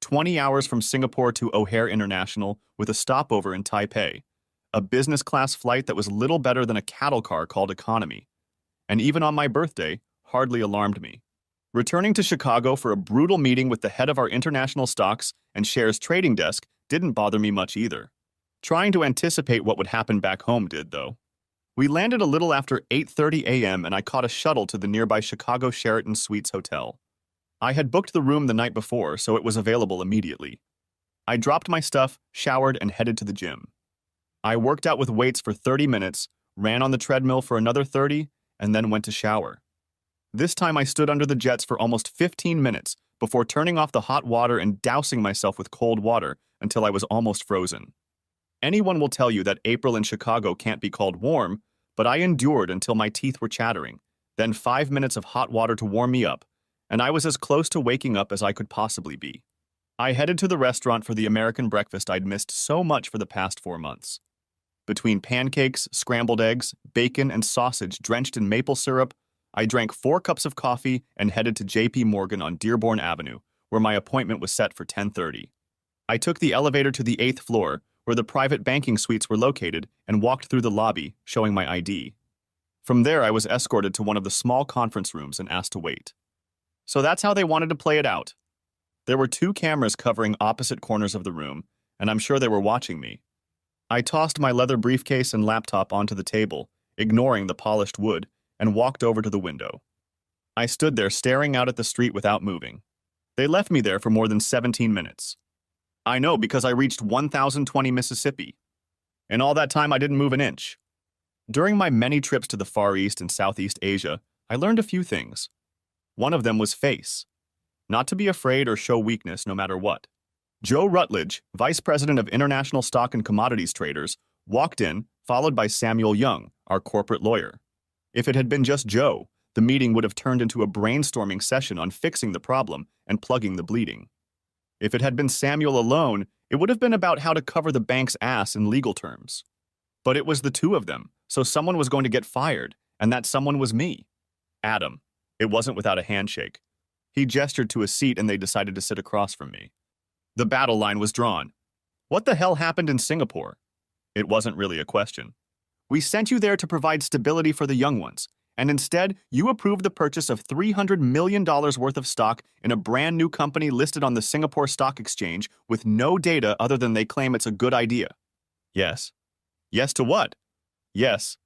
20 hours from Singapore to O'Hare International with a stopover in Taipei, a business class flight that was little better than a cattle car called economy, and even on my birthday, hardly alarmed me. Returning to Chicago for a brutal meeting with the head of our international stocks and shares trading desk didn't bother me much either. Trying to anticipate what would happen back home did, though. We landed a little after 8:30 a.m. and I caught a shuttle to the nearby Chicago Sheraton Suites Hotel. I had booked the room the night before, so it was available immediately. I dropped my stuff, showered, and headed to the gym. I worked out with weights for 30 minutes, ran on the treadmill for another 30, and then went to shower. This time I stood under the jets for almost 15 minutes before turning off the hot water and dousing myself with cold water until I was almost frozen. Anyone will tell you that April in Chicago can't be called warm, but I endured until my teeth were chattering, then 5 minutes of hot water to warm me up, and I was as close to waking up as I could possibly be. I headed to the restaurant for the American breakfast I'd missed so much for the past 4 months. Between pancakes, scrambled eggs, bacon, and sausage drenched in maple syrup, I drank 4 cups of coffee and headed to J.P. Morgan on Dearborn Avenue, where my appointment was set for 10:30. I took the elevator to the 8th floor, where the private banking suites were located, and walked through the lobby, showing my ID. From there, I was escorted to one of the small conference rooms and asked to wait. So that's how they wanted to play it out. There were 2 cameras covering opposite corners of the room, and I'm sure they were watching me. I tossed my leather briefcase and laptop onto the table, ignoring the polished wood, and walked over to the window. I stood there staring out at the street without moving. They left me there for more than 17 minutes. I know because I reached 1020 Mississippi. In all that time, I didn't move an inch. During my many trips to the Far East and Southeast Asia, I learned a few things. One of them was face. Not to be afraid or show weakness no matter what. Joe Rutledge, Vice President of International Stock and Commodities Traders, walked in, followed by Samuel Young, our corporate lawyer. If it had been just Joe, the meeting would have turned into a brainstorming session on fixing the problem and plugging the bleeding. If it had been Samuel alone, it would have been about how to cover the bank's ass in legal terms. But it was the 2 of them, so someone was going to get fired, and that someone was me. Adam. It wasn't without a handshake. He gestured to a seat and they decided to sit across from me. The battle line was drawn. What the hell happened in Singapore? It wasn't really a question. We sent you there to provide stability for the young ones, and instead, you approved the purchase of $300 million worth of stock in a brand new company listed on the Singapore Stock Exchange with no data other than they claim it's a good idea. Yes. Yes to what? Yes.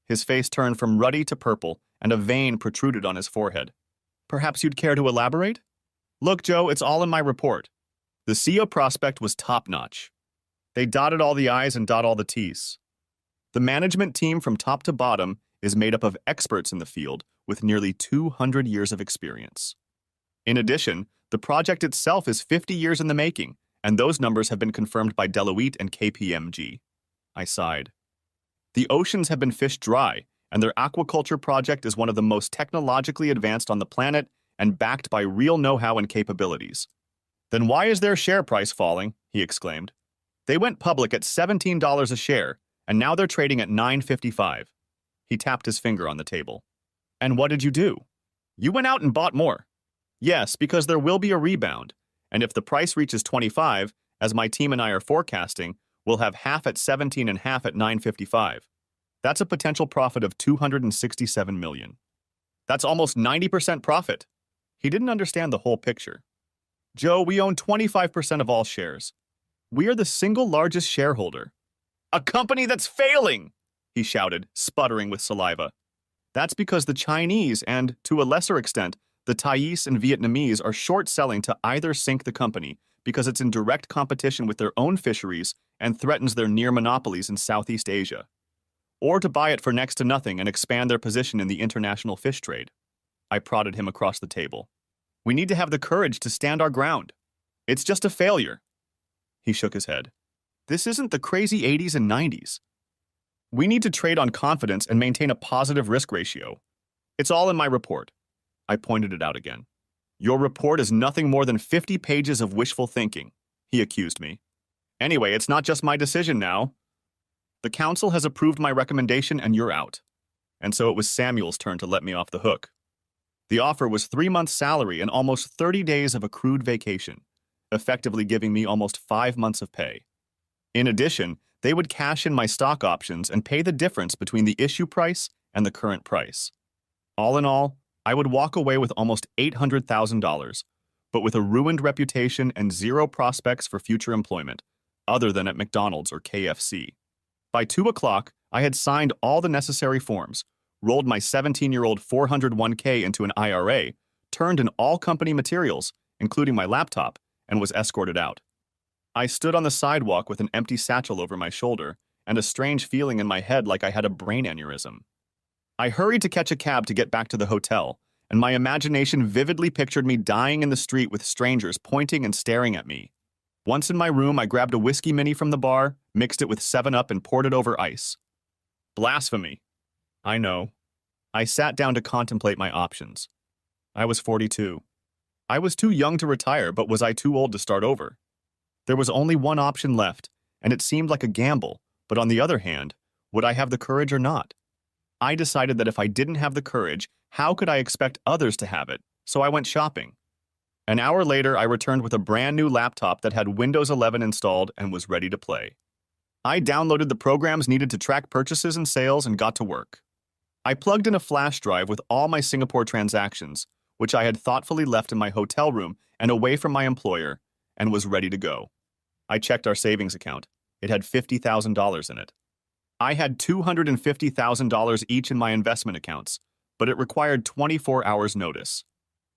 His face turned from ruddy to purple, and a vein protruded on his forehead. Perhaps you'd care to elaborate? Look, Joe, it's all in my report. The CEO prospect was top-notch. They dotted all the I's and dot all the T's. The management team from top to bottom is made up of experts in the field with nearly 200 years of experience. In addition, the project itself is 50 years in the making, and those numbers have been confirmed by Deloitte and KPMG. I sighed. The oceans have been fished dry, and their aquaculture project is one of the most technologically advanced on the planet and backed by real know-how and capabilities. Then why is their share price falling? He exclaimed. They went public at $17 a share, and now they're trading at $9.55. He tapped his finger on the table. And what did you do? You went out and bought more. Yes, because there will be a rebound, and if the price reaches 25, as my team and I are forecasting, we'll have half at 17 and half at 9.55. That's a potential profit of $267 million. That's almost 90% profit. He didn't understand the whole picture. Joe, we own 25% of all shares. We are the single largest shareholder. A company that's failing, he shouted, sputtering with saliva. That's because the Chinese and, to a lesser extent, the Thais and Vietnamese are short-selling to either sink the company because it's in direct competition with their own fisheries and threatens their near monopolies in Southeast Asia, or to buy it for next to nothing and expand their position in the international fish trade. I prodded him across the table. We need to have the courage to stand our ground. It's just a failure. He shook his head. This isn't the crazy 80s and 90s. We need to trade on confidence and maintain a positive risk ratio. It's all in my report. I pointed it out again. Your report is nothing more than 50 pages of wishful thinking, he accused me. Anyway, it's not just my decision now. The council has approved my recommendation and you're out. And so it was Samuel's turn to let me off the hook. The offer was 3 months' salary and almost 30 days of accrued vacation. effectively giving me almost 5 months of pay. In addition, they would cash in my stock options and pay the difference between the issue price and the current price. All in all, I would walk away with almost $800,000, but with a ruined reputation and zero prospects for future employment, other than at McDonald's or KFC. By 2 o'clock, I had signed all the necessary forms, rolled my 17-year-old 401k into an IRA, turned in all company materials, including my laptop, and was escorted out. I stood on the sidewalk with an empty satchel over my shoulder and a strange feeling in my head like I had a brain aneurysm. I hurried to catch a cab to get back to the hotel, and my imagination vividly pictured me dying in the street with strangers pointing and staring at me. Once in my room, I grabbed a whiskey mini from the bar, mixed it with 7-Up, and poured it over ice. Blasphemy. I know. I sat down to contemplate my options. I was 42. I was too young to retire, but was I too old to start over? There was only one option left, and it seemed like a gamble, but on the other hand, would I have the courage or not? I decided that if I didn't have the courage, how could I expect others to have it? So I went shopping. An hour later, I returned with a brand new laptop that had Windows 11 installed and was ready to play. I downloaded the programs needed to track purchases and sales and got to work. I plugged in a flash drive with all my Singapore transactions, which I had thoughtfully left in my hotel room and away from my employer, and was ready to go. I checked our savings account. It had $50,000 in it. I had $250,000 each in my investment accounts, but it required 24 hours notice.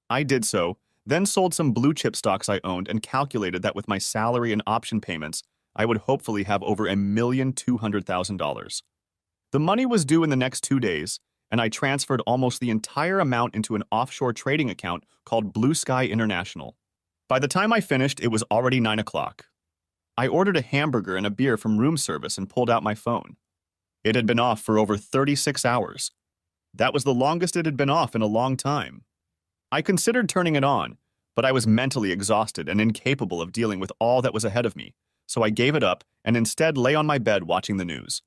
I did so, then sold some blue chip stocks I owned and calculated that with my salary and option payments, I would hopefully have over $1,200,000. The money was due in the next 2 days, and I transferred almost the entire amount into an offshore trading account called Blue Sky International. By the time I finished, it was already 9 o'clock. I ordered a hamburger and a beer from room service and pulled out my phone. It had been off for over 36 hours. That was the longest it had been off in a long time. I considered turning it on, but I was mentally exhausted and incapable of dealing with all that was ahead of me, so I gave it up and instead lay on my bed watching the news.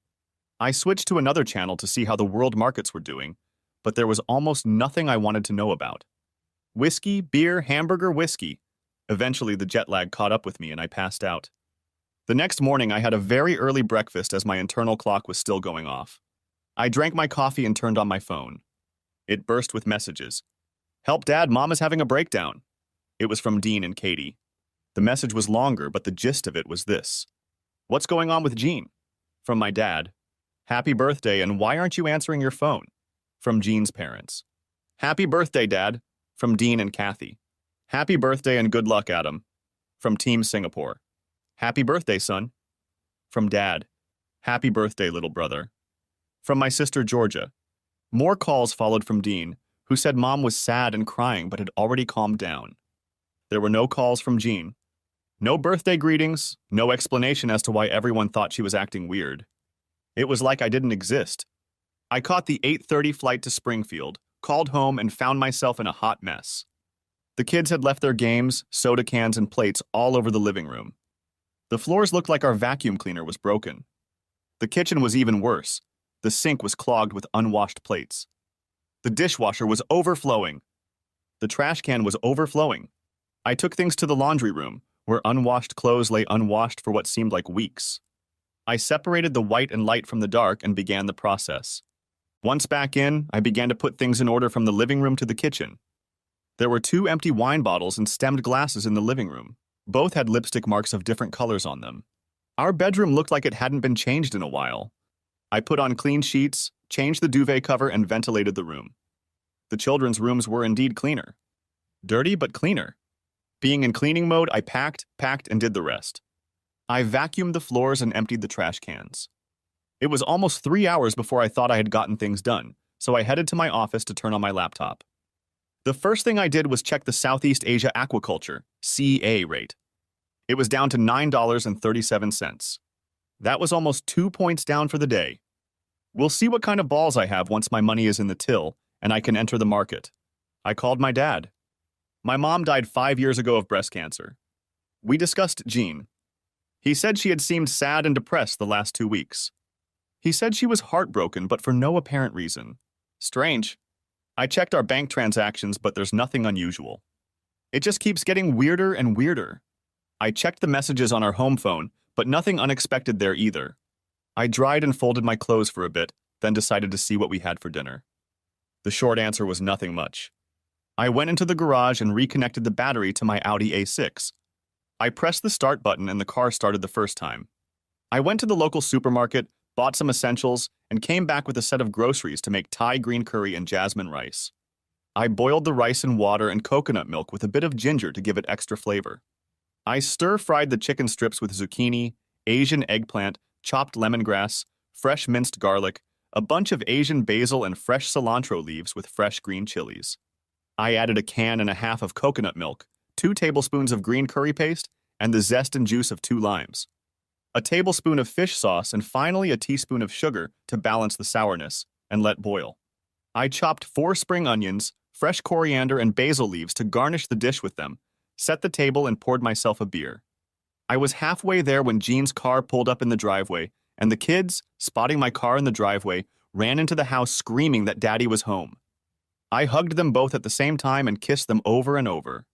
I switched to another channel to see how the world markets were doing, but there was almost nothing I wanted to know about. Whiskey, beer, hamburger, whiskey. Eventually, the jet lag caught up with me and I passed out. The next morning, I had a very early breakfast as my internal clock was still going off. I drank my coffee and turned on my phone. It burst with messages. "Help, Dad, Mom is having a breakdown." It was from Dean and Katie. The message was longer, but the gist of it was this. "What's going on with Jean?" From my dad. "Happy birthday, and why aren't you answering your phone?" From Jean's parents. "Happy birthday, Dad." From Dean and Kathy. "Happy birthday and good luck, Adam." From Team Singapore. "Happy birthday, son." From Dad. "Happy birthday, little brother." From my sister Georgia. More calls followed from Dean, who said Mom was sad and crying but had already calmed down. There were no calls from Jean. No birthday greetings, no explanation as to why everyone thought she was acting weird. It was like I didn't exist. I caught the 8:30 flight to Springfield, called home, and found myself in a hot mess. The kids had left their games, soda cans, and plates all over the living room. The floors looked like our vacuum cleaner was broken. The kitchen was even worse. The sink was clogged with unwashed plates. The dishwasher was overflowing. The trash can was overflowing. I took things to the laundry room, where unwashed clothes lay unwashed for what seemed like weeks. I separated the white and light from the dark and began the process. Once back in, I began to put things in order from the living room to the kitchen. There were 2 empty wine bottles and stemmed glasses in the living room. Both had lipstick marks of different colors on them. Our bedroom looked like it hadn't been changed in a while. I put on clean sheets, changed the duvet cover, and ventilated the room. The children's rooms were indeed cleaner. Dirty, but cleaner. Being in cleaning mode, I packed, and did the rest. I vacuumed the floors and emptied the trash cans. It was almost 3 hours before I thought I had gotten things done, so I headed to my office to turn on my laptop. The first thing I did was check the Southeast Asia Aquaculture, CA rate. It was down to $9.37. That was almost 2 points down for the day. We'll see what kind of balls I have once my money is in the till and I can enter the market. I called my dad. My mom died 5 years ago of breast cancer. We discussed Jean. He said she had seemed sad and depressed the last 2 weeks. He said she was heartbroken, but for no apparent reason. Strange. I checked our bank transactions, but there's nothing unusual. It just keeps getting weirder and weirder. I checked the messages on our home phone, but nothing unexpected there either. I dried and folded my clothes for a bit, then decided to see what we had for dinner. The short answer was nothing much. I went into the garage and reconnected the battery to my Audi A6. I pressed the start button and the car started the first time. I went to the local supermarket, bought some essentials, and came back with a set of groceries to make Thai green curry and jasmine rice. I boiled the rice in water and coconut milk with a bit of ginger to give it extra flavor. I stir-fried the chicken strips with zucchini, Asian eggplant, chopped lemongrass, fresh minced garlic, a bunch of Asian basil and fresh cilantro leaves with fresh green chilies. I added a can and a half of coconut milk, 2 tablespoons of green curry paste, and the zest and juice of 2 limes. A tablespoon of fish sauce and finally a teaspoon of sugar to balance the sourness, and let boil. I chopped 4 spring onions, fresh coriander and basil leaves to garnish the dish with them, set the table and poured myself a beer. I was halfway there when Jean's car pulled up in the driveway, and the kids, spotting my car in the driveway, ran into the house screaming that Daddy was home. I hugged them both at the same time and kissed them over and over.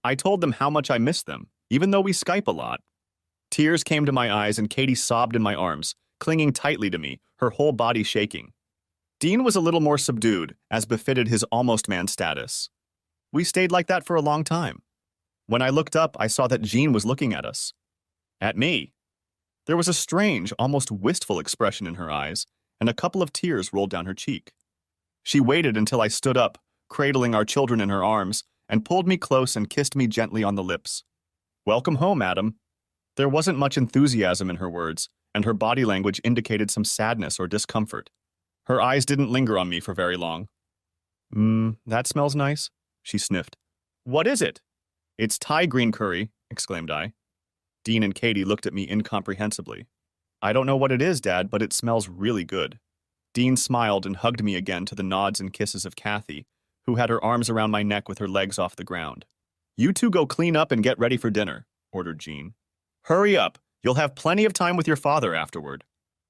I told them how much I missed them, even though we Skype a lot. Tears came to my eyes and Katie sobbed in my arms, clinging tightly to me, her whole body shaking. Dean was a little more subdued, as befitted his almost-man status. We stayed like that for a long time. When I looked up, I saw that Jean was looking at us. At me. There was a strange, almost wistful expression in her eyes, and a couple of tears rolled down her cheek. She waited until I stood up, cradling our children in her arms, and pulled me close and kissed me gently on the lips. "Welcome home, Adam." There wasn't much enthusiasm in her words, and her body language indicated some sadness or discomfort. Her eyes didn't linger on me for very long. That smells nice," she sniffed. "What is it?" "It's Thai green curry," exclaimed I. Dean and Katie looked at me incomprehensibly. "I don't know what it is, Dad, but it smells really good." Dean smiled and hugged me again to the nods and kisses of Kathy, who had her arms around my neck with her legs off the ground. "You two go clean up and get ready for dinner," ordered Jean. "Hurry up. You'll have plenty of time with your father afterward."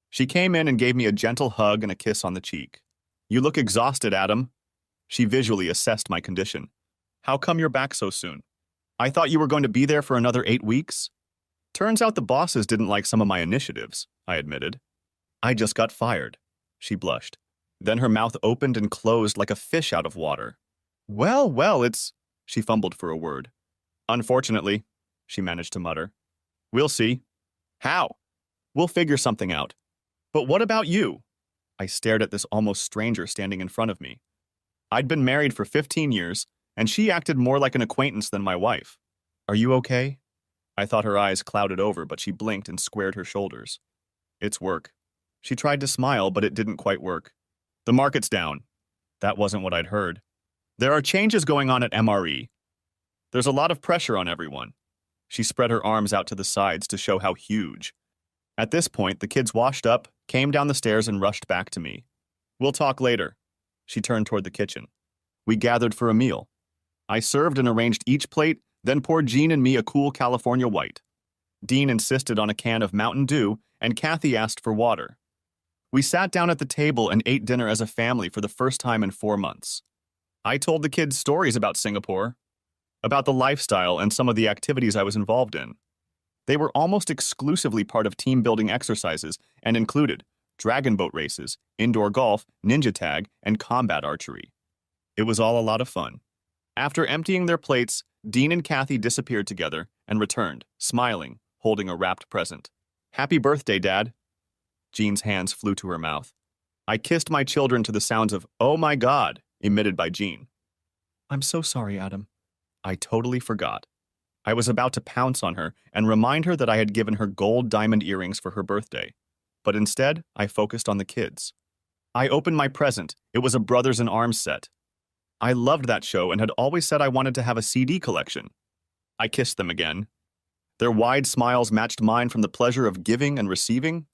She came in and gave me a gentle hug and a kiss on the cheek. "You look exhausted, Adam." She visually assessed my condition. "How come you're back so soon? I thought you were going to be there for another 8 weeks." "Turns out the bosses didn't like some of my initiatives," I admitted. "I just got fired." She blushed. Then her mouth opened and closed like a fish out of water. Well, it's..." She fumbled for a word. "Unfortunately," she managed to mutter. "We'll see." "How?" "We'll figure something out." "But what about you?" I stared at this almost stranger standing in front of me. I'd been married for 15 years, and she acted more like an acquaintance than my wife. "Are you okay?" I thought her eyes clouded over, but she blinked and squared her shoulders. "It's work." She tried to smile, but it didn't quite work. "The market's down." That wasn't what I'd heard. "There are changes going on at MRE. There's a lot of pressure on everyone." She spread her arms out to the sides to show how huge. At this point, the kids washed up, came down the stairs, and rushed back to me. "We'll talk later." She turned toward the kitchen. We gathered for a meal. I served and arranged each plate, then poured Jean and me a cool California White. Dean insisted on a can of Mountain Dew, and Kathy asked for water. We sat down at the table and ate dinner as a family for the first time in 4 months. I told the kids stories about Singapore, about the lifestyle and some of the activities I was involved in. They were almost exclusively part of team-building exercises and included dragon boat races, indoor golf, ninja tag, and combat archery. It was all a lot of fun. After emptying their plates, Dean and Kathy disappeared together and returned, smiling, holding a wrapped present. "Happy birthday, Dad." Jean's hands flew to her mouth. I kissed my children to the sounds of "Oh my God" emitted by Jean. "I'm so sorry, Adam." I totally forgot. I was about to pounce on her and remind her that I had given her gold diamond earrings for her birthday. But instead, I focused on the kids. I opened my present. It was a Brothers in Arms set. I loved that show and had always said I wanted to have a CD collection. I kissed them again. Their wide smiles matched mine from the pleasure of giving and receiving.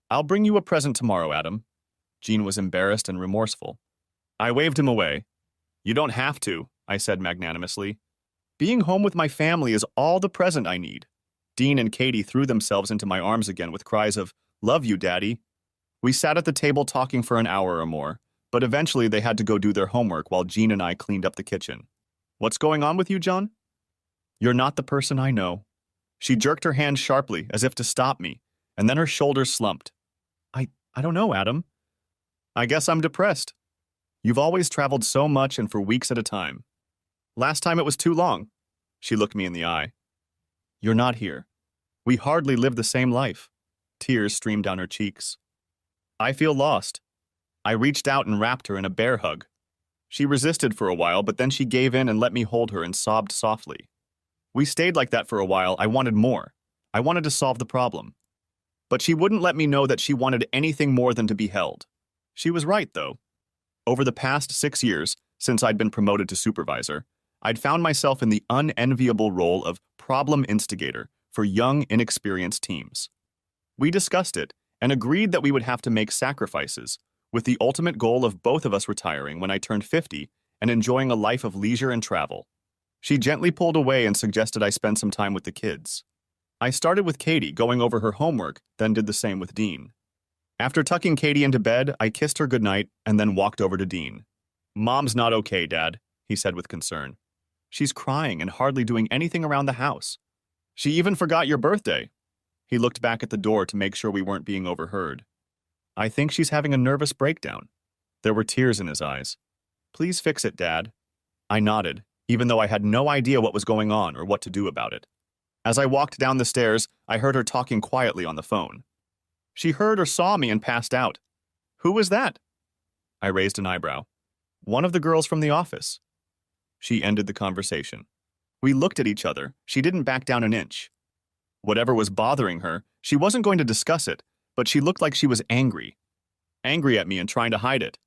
"I'll bring you a present tomorrow, Adam." Jean was embarrassed and remorseful. I waved him away. "You don't have to," I said magnanimously. "Being home with my family is all the present I need." Dean and Katie threw themselves into my arms again with cries of, "Love you, Daddy." We sat at the table talking for an hour or more, but eventually they had to go do their homework while Jean and I cleaned up the kitchen. "What's going on with you, John?" "You're not the person I know." She jerked her hand sharply, as if to stop me, and then her shoulders slumped. I don't know, Adam. I guess I'm depressed. You've always traveled so much and for weeks at a time. Last time it was too long. She looked me in the eye. You're not here. We hardly live the same life. Tears streamed down her cheeks. I feel lost. I reached out and wrapped her in a bear hug. She resisted for a while, but then she gave in and let me hold her and sobbed softly. We stayed like that for a while. I wanted more. I wanted to solve the problem. But she wouldn't let me know that she wanted anything more than to be held. She was right, though. Over the past 6 years, since I'd been promoted to supervisor, I'd found myself in the unenviable role of problem instigator for young, inexperienced teams. We discussed it and agreed that we would have to make sacrifices, with the ultimate goal of both of us retiring when I turned 50 and enjoying a life of leisure and travel. She gently pulled away and suggested I spend some time with the kids. I started with Katie, going over her homework, then did the same with Dean. After tucking Katie into bed, I kissed her goodnight and then walked over to Dean. Mom's not okay, Dad, he said with concern. She's crying and hardly doing anything around the house. She even forgot your birthday. He looked back at the door to make sure we weren't being overheard. I think she's having a nervous breakdown. There were tears in his eyes. Please fix it, Dad. I nodded, even though I had no idea what was going on or what to do about it. As I walked down the stairs, I heard her talking quietly on the phone. She heard or saw me and passed out. Who was that? I raised an eyebrow. One of the girls from the office. She ended the conversation. We looked at each other. She didn't back down an inch. Whatever was bothering her, she wasn't going to discuss it, but she looked like she was angry. Angry at me and trying to hide it.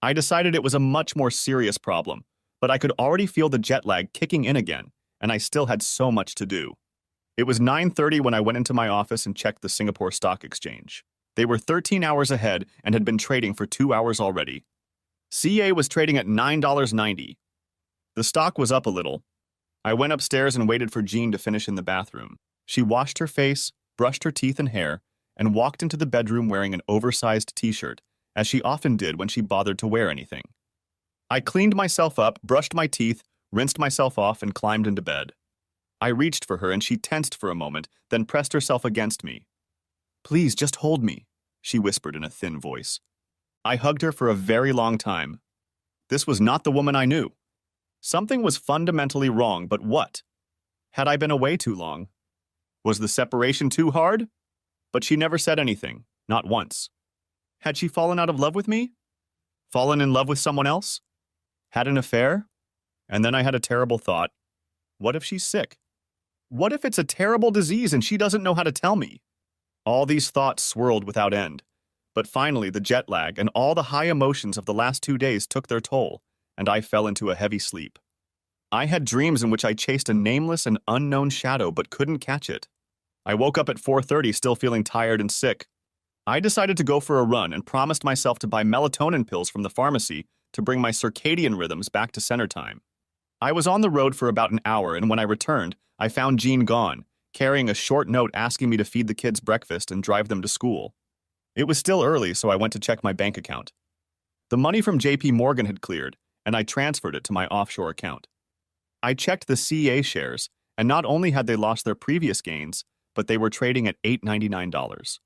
I decided it was a much more serious problem, but I could already feel the jet lag kicking in again, and I still had so much to do. It was 9:30 when I went into my office and checked the Singapore Stock Exchange. They were 13 hours ahead and had been trading for 2 hours already. CA was trading at $9.90. The stock was up a little. I went upstairs and waited for Jean to finish in the bathroom. She washed her face, brushed her teeth and hair, and walked into the bedroom wearing an oversized t-shirt, as she often did when she bothered to wear anything. I cleaned myself up, brushed my teeth, rinsed myself off, and climbed into bed. I reached for her and she tensed for a moment, then pressed herself against me. Please, just hold me, she whispered in a thin voice. I hugged her for a very long time. This was not the woman I knew. Something was fundamentally wrong, but what? Had I been away too long? Was the separation too hard? But she never said anything, not once. Had she fallen out of love with me? Fallen in love with someone else? Had an affair? And then I had a terrible thought. What if she's sick? What if it's a terrible disease and she doesn't know how to tell me? All these thoughts swirled without end. But finally, the jet lag and all the high emotions of the last 2 days took their toll, and I fell into a heavy sleep. I had dreams in which I chased a nameless and unknown shadow but couldn't catch it. I woke up at 4:30 still feeling tired and sick. I decided to go for a run and promised myself to buy melatonin pills from the pharmacy to bring my circadian rhythms back to center time. I was on the road for about an hour, and when I returned, I found Jean gone, carrying a short note asking me to feed the kids breakfast and drive them to school. It was still early, so I went to check my bank account. The money from JP Morgan had cleared, and I transferred it to my offshore account. I checked the CA shares, and not only had they lost their previous gains, but they were trading at $8.99.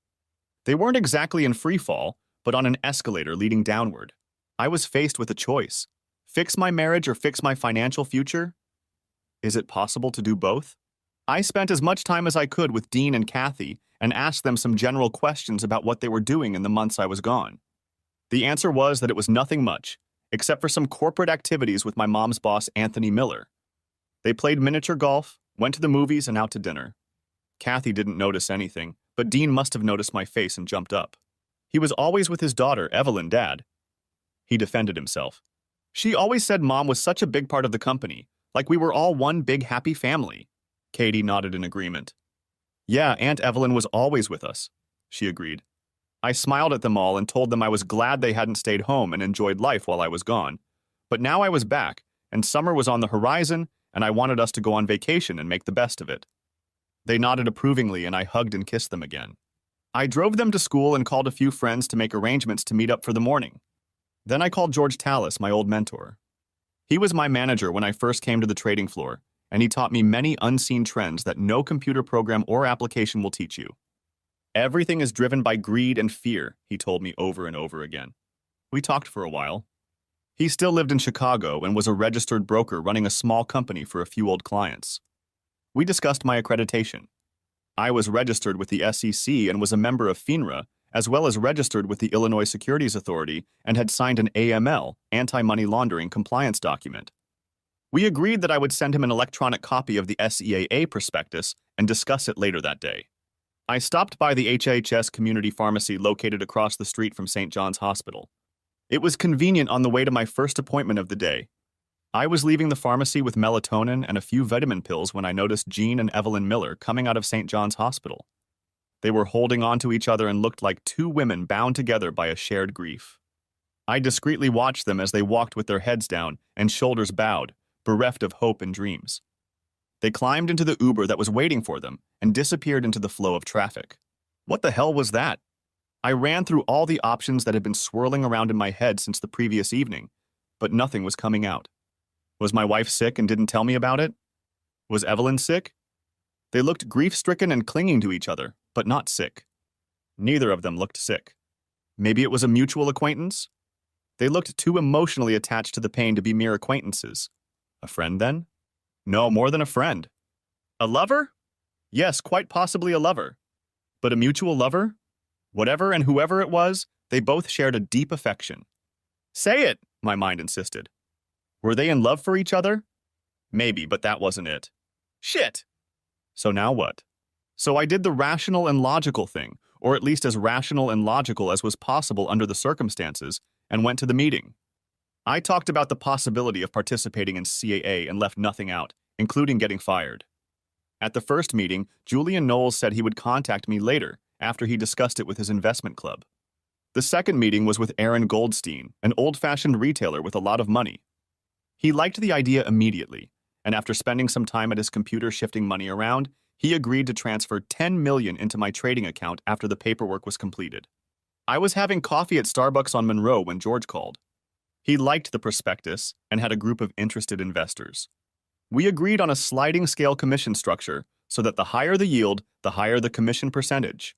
They weren't exactly in free fall, but on an escalator leading downward. I was faced with a choice. Fix my marriage or fix my financial future? Is it possible to do both? I spent as much time as I could with Dean and Kathy and asked them some general questions about what they were doing in the months I was gone. The answer was that it was nothing much, except for some corporate activities with my mom's boss, Anthony Miller. They played miniature golf, went to the movies, and out to dinner. Kathy didn't notice anything, but Dean must have noticed my face and jumped up. He was always with his daughter, Evelyn, Dad. He defended himself. She always said Mom was such a big part of the company, like we were all one big happy family. Katie nodded in agreement. Yeah, Aunt Evelyn was always with us, she agreed. I smiled at them all and told them I was glad they hadn't stayed home and enjoyed life while I was gone. But now I was back, and summer was on the horizon, and I wanted us to go on vacation and make the best of it. They nodded approvingly, and I hugged and kissed them again. I drove them to school and called a few friends to make arrangements to meet up for the morning. Then I called George Tallis, my old mentor. He was my manager when I first came to the trading floor, and he taught me many unseen trends that no computer program or application will teach you. Everything is driven by greed and fear, he told me over and over again. We talked for a while. He still lived in Chicago and was a registered broker running a small company for a few old clients. We discussed my accreditation. I was registered with the SEC and was a member of FINRA, as well as registered with the Illinois Securities Authority and had signed an AML, anti-money laundering compliance document. We agreed that I would send him an electronic copy of the SEAA prospectus and discuss it later that day. I stopped by the HHS Community Pharmacy located across the street from St. John's Hospital. It was convenient on the way to my first appointment of the day. I was leaving the pharmacy with melatonin and a few vitamin pills when I noticed Jean and Evelyn Miller coming out of St. John's Hospital. They were holding on to each other and looked like two women bound together by a shared grief. I discreetly watched them as they walked with their heads down and shoulders bowed, bereft of hope and dreams. They climbed into the Uber that was waiting for them and disappeared into the flow of traffic. What the hell was that? I ran through all the options that had been swirling around in my head since the previous evening, but nothing was coming out. Was my wife sick and didn't tell me about it? Was Evelyn sick? They looked grief-stricken and clinging to each other, but not sick. Neither of them looked sick. Maybe it was a mutual acquaintance? They looked too emotionally attached to the pain to be mere acquaintances. A friend, then? No, more than a friend. A lover? Yes, quite possibly a lover. But a mutual lover? Whatever and whoever it was, they both shared a deep affection. Say it, my mind insisted. Were they in love for each other? Maybe, but that wasn't it. Shit! So now what? So I did the rational and logical thing, or at least as rational and logical as was possible under the circumstances, and went to the meeting. I talked about the possibility of participating in CAA and left nothing out, including getting fired. At the first meeting, Julian Knowles said he would contact me later, after he discussed it with his investment club. The second meeting was with Aaron Goldstein, an old-fashioned retailer with a lot of money. He liked the idea immediately, and after spending some time at his computer shifting money around, he agreed to transfer $10 million into my trading account after the paperwork was completed. I was having coffee at Starbucks on Monroe when George called. He liked the prospectus and had a group of interested investors. We agreed on a sliding scale commission structure so that the higher the yield, the higher the commission percentage.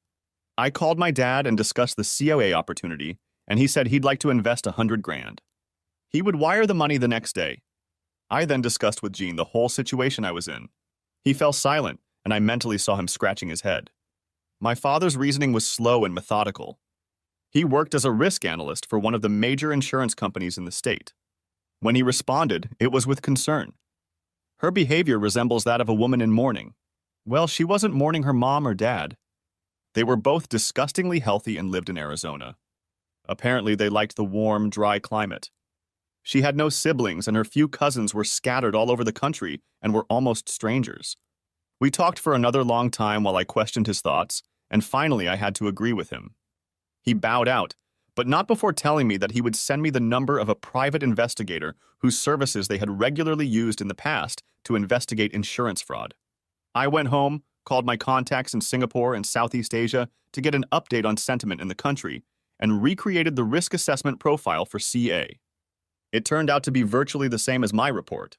I called my dad and discussed the COA opportunity, and he said he'd like to invest $100,000. He would wire the money the next day. I then discussed with Gene the whole situation I was in. He fell silent, and I mentally saw him scratching his head. My father's reasoning was slow and methodical. He worked as a risk analyst for one of the major insurance companies in the state. When he responded, it was with concern. Her behavior resembles that of a woman in mourning. Well, she wasn't mourning her mom or dad. They were both disgustingly healthy and lived in Arizona. Apparently, they liked the warm, dry climate. She had no siblings, and her few cousins were scattered all over the country and were almost strangers. We talked for another long time while I questioned his thoughts, and finally I had to agree with him. He bowed out, but not before telling me that he would send me the number of a private investigator whose services they had regularly used in the past to investigate insurance fraud. I went home, called my contacts in Singapore and Southeast Asia to get an update on sentiment in the country, and recreated the risk assessment profile for CA. It turned out to be virtually the same as my report.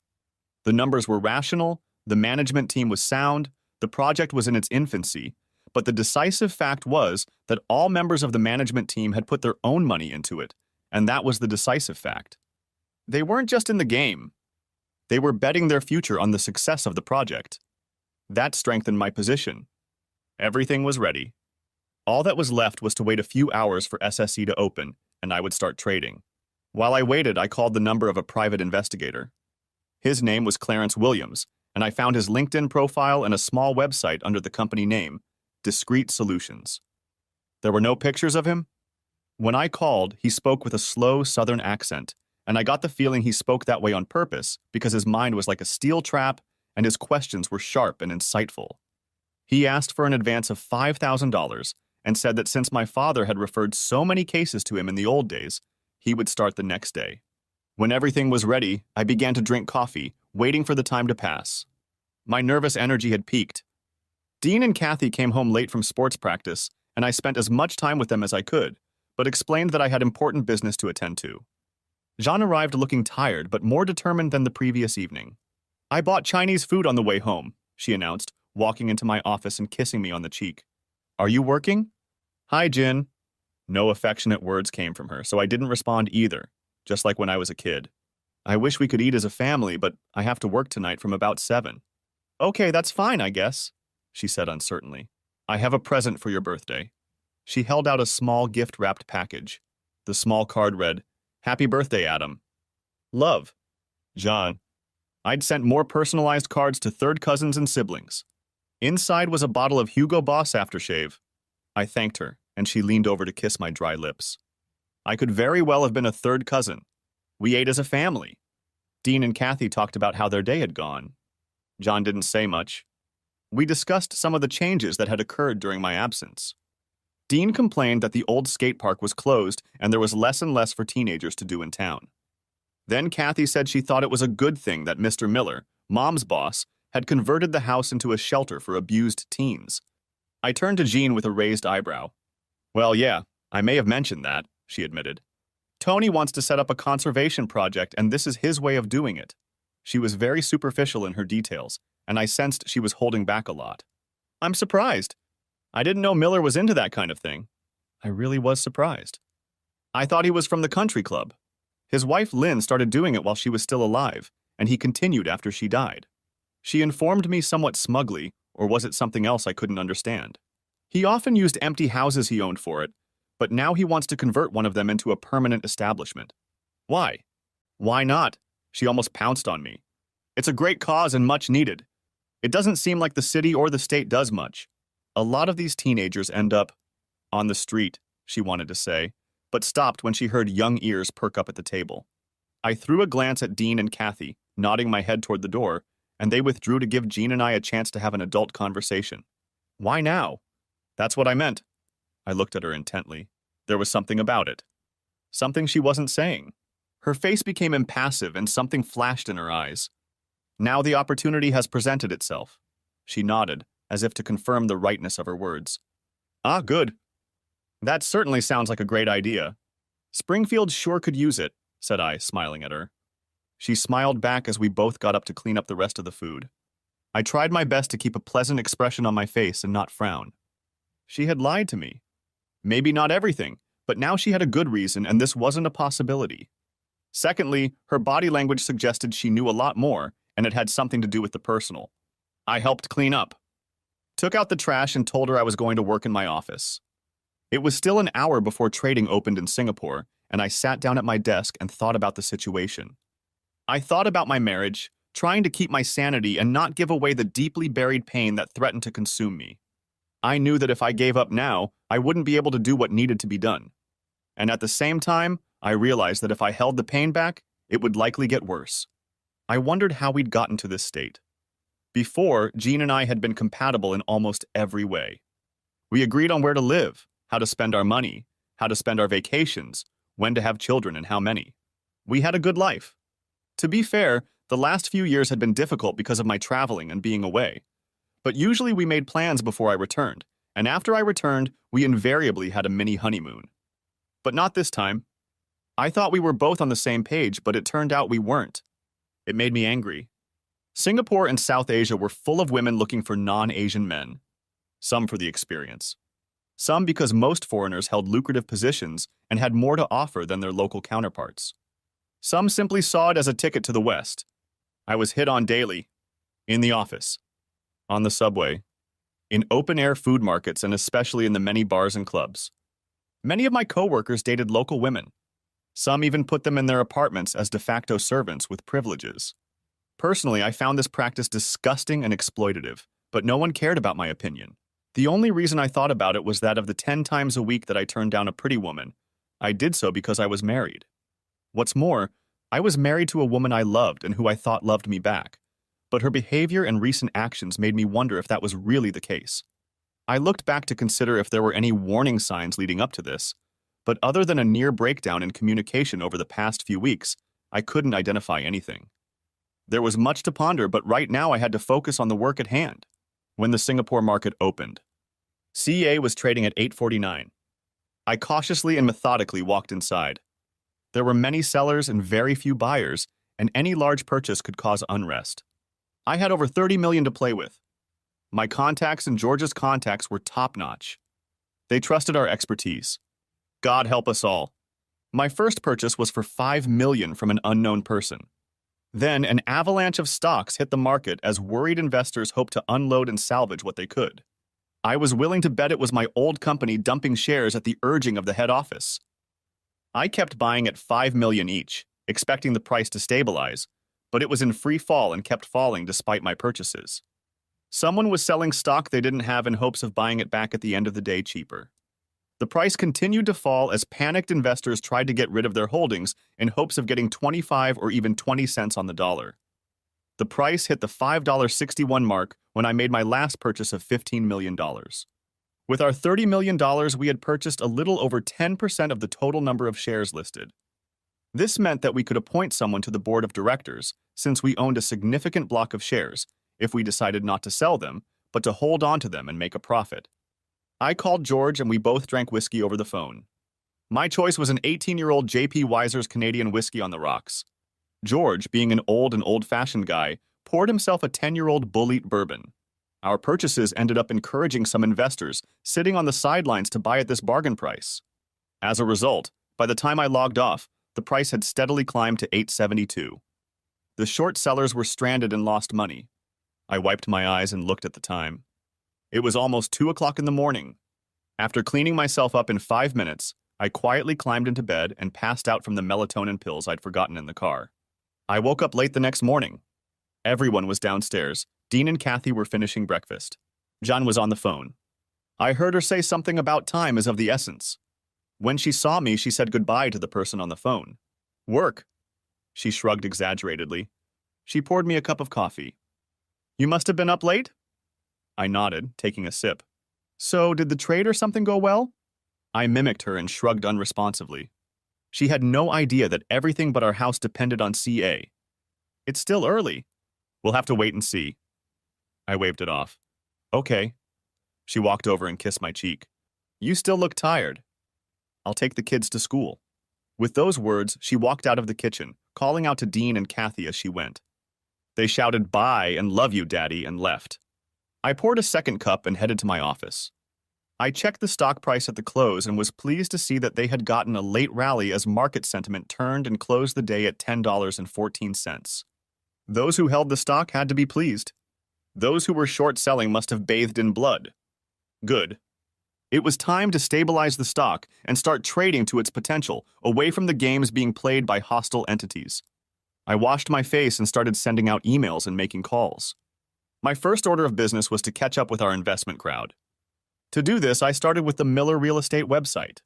The numbers were rational, the management team was sound, the project was in its infancy, but the decisive fact was that all members of the management team had put their own money into it, and that was the decisive fact. They weren't just in the game. They were betting their future on the success of the project. That strengthened my position. Everything was ready. All that was left was to wait a few hours for SSE to open, and I would start trading. While I waited, I called the number of a private investigator. His name was Clarence Williams, and I found his LinkedIn profile and a small website under the company name, Discrete Solutions. There were no pictures of him. When I called, he spoke with a slow southern accent, and I got the feeling he spoke that way on purpose because his mind was like a steel trap and his questions were sharp and insightful. He asked for an advance of $5,000 and said that since my father had referred so many cases to him in the old days, he would start the next day. When everything was ready, I began to drink coffee, waiting for the time to pass. My nervous energy had peaked. Dean and Kathy came home late from sports practice, and I spent as much time with them as I could, but explained that I had important business to attend to. Jean arrived looking tired but more determined than the previous evening. I bought Chinese food on the way home, she announced, walking into my office and kissing me on the cheek. Are you working? Hi, Jin. No affectionate words came from her, so I didn't respond either, just like when I was a kid. I wish we could eat as a family, but I have to work tonight from about 7. Okay, that's fine, I guess, she said uncertainly. I have a present for your birthday. She held out a small gift-wrapped package. The small card read, Happy birthday, Adam. Love. John. I'd sent more personalized cards to third cousins and siblings. Inside was a bottle of Hugo Boss aftershave. I thanked her, and she leaned over to kiss my dry lips. I could very well have been a third cousin. We ate as a family. Dean and Kathy talked about how their day had gone. John didn't say much. We discussed some of the changes that had occurred during my absence. Dean complained that the old skate park was closed and there was less and less for teenagers to do in town. Then Kathy said she thought it was a good thing that Mr. Miller, Mom's boss, had converted the house into a shelter for abused teens. I turned to Jean with a raised eyebrow. Well, yeah, I may have mentioned that, she admitted. Tony wants to set up a conservation project, and this is his way of doing it. She was very superficial in her details, and I sensed she was holding back a lot. I'm surprised. I didn't know Miller was into that kind of thing. I really was surprised. I thought he was from the country club. His wife Lynn started doing it while she was still alive, and he continued after she died. She informed me somewhat smugly, or was it something else I couldn't understand? He often used empty houses he owned for it, but now he wants to convert one of them into a permanent establishment. Why? Why not? She almost pounced on me. It's a great cause and much needed. It doesn't seem like the city or the state does much. A lot of these teenagers end up on the street, she wanted to say, but stopped when she heard young ears perk up at the table. I threw a glance at Dean and Kathy, nodding my head toward the door, and they withdrew to give Jean and I a chance to have an adult conversation. Why now? That's what I meant. I looked at her intently. There was something about it. Something she wasn't saying. Her face became impassive and something flashed in her eyes. Now the opportunity has presented itself. She nodded, as if to confirm the rightness of her words. Ah, good. That certainly sounds like a great idea. Springfield sure could use it, said I, smiling at her. She smiled back as we both got up to clean up the rest of the food. I tried my best to keep a pleasant expression on my face and not frown. She had lied to me. Maybe not everything, but now she had a good reason and this wasn't a possibility. Secondly, her body language suggested she knew a lot more and it had something to do with the personal. I helped clean up. Took out the trash and told her I was going to work in my office. It was still an hour before trading opened in Singapore, and I sat down at my desk and thought about the situation. I thought about my marriage, trying to keep my sanity and not give away the deeply buried pain that threatened to consume me. I knew that if I gave up now, I wouldn't be able to do what needed to be done. And at the same time, I realized that if I held the pain back, it would likely get worse. I wondered how we'd gotten to this state. Before, Jean and I had been compatible in almost every way. We agreed on where to live, how to spend our money, how to spend our vacations, when to have children and how many. We had a good life. To be fair, the last few years had been difficult because of my traveling and being away. But usually we made plans before I returned, and after I returned, we invariably had a mini honeymoon. But not this time. I thought we were both on the same page, but it turned out we weren't. It made me angry. Singapore and South Asia were full of women looking for non-Asian men. Some for the experience. Some because most foreigners held lucrative positions and had more to offer than their local counterparts. Some simply saw it as a ticket to the West. I was hit on daily. In the office. On the subway. In open-air food markets and especially in the many bars and clubs. Many of my coworkers dated local women. Some even put them in their apartments as de facto servants with privileges. Personally, I found this practice disgusting and exploitative, but no one cared about my opinion. The only reason I thought about it was that of the 10 times a week that I turned down a pretty woman, I did so because I was married. What's more, I was married to a woman I loved and who I thought loved me back, but her behavior and recent actions made me wonder if that was really the case. I looked back to consider if there were any warning signs leading up to this, but other than a near breakdown in communication over the past few weeks, I couldn't identify anything. There was much to ponder, but right now I had to focus on the work at hand. When the Singapore market opened, CA was trading at 8.49. I cautiously and methodically walked inside. There were many sellers and very few buyers, and any large purchase could cause unrest. I had over 30 million to play with. My contacts and George's contacts were top-notch. They trusted our expertise. God help us all. My first purchase was for 5 million from an unknown person. Then an avalanche of stocks hit the market as worried investors hoped to unload and salvage what they could. I was willing to bet it was my old company dumping shares at the urging of the head office. I kept buying at 5 million each, expecting the price to stabilize, but it was in free fall and kept falling despite my purchases. Someone was selling stock they didn't have in hopes of buying it back at the end of the day cheaper. The price continued to fall as panicked investors tried to get rid of their holdings in hopes of getting 25 or even 20 cents on the dollar. The price hit the $5.61 mark when I made my last purchase of $15 million. With our $30 million, we had purchased a little over 10% of the total number of shares listed. This meant that we could appoint someone to the board of directors, since we owned a significant block of shares, if we decided not to sell them, but to hold on to them and make a profit. I called George and we both drank whiskey over the phone. My choice was an 18-year-old J.P. Wiser's Canadian whiskey on the rocks. George, being an old and old-fashioned guy, poured himself a 10-year-old Bulleet bourbon. Our purchases ended up encouraging some investors sitting on the sidelines to buy at this bargain price. As a result, by the time I logged off, the price had steadily climbed to $8.72. The short sellers were stranded and lost money. I wiped my eyes and looked at the time. It was almost 2 o'clock in the morning. After cleaning myself up in 5 minutes, I quietly climbed into bed and passed out from the melatonin pills I'd forgotten in the car. I woke up late the next morning. Everyone was downstairs. Dean and Kathy were finishing breakfast. John was on the phone. I heard her say something about time is of the essence. When she saw me, she said goodbye to the person on the phone. Work. She shrugged exaggeratedly. She poured me a cup of coffee. You must have been up late? I nodded, taking a sip. So, did the trade or something go well? I mimicked her and shrugged unresponsively. She had no idea that everything but our house depended on CA. It's still early. We'll have to wait and see. I waved it off. Okay. She walked over and kissed my cheek. You still look tired. I'll take the kids to school. With those words, she walked out of the kitchen, calling out to Dean and Kathy as she went. They shouted bye and love you, Daddy, and left. I poured a second cup and headed to my office. I checked the stock price at the close and was pleased to see that they had gotten a late rally as market sentiment turned and closed the day at $10.14. Those who held the stock had to be pleased. Those who were short selling must have bathed in blood. Good. It was time to stabilize the stock and start trading to its potential, away from the games being played by hostile entities. I washed my face and started sending out emails and making calls. My first order of business was to catch up with our investment crowd. To do this, I started with the Miller Real Estate website.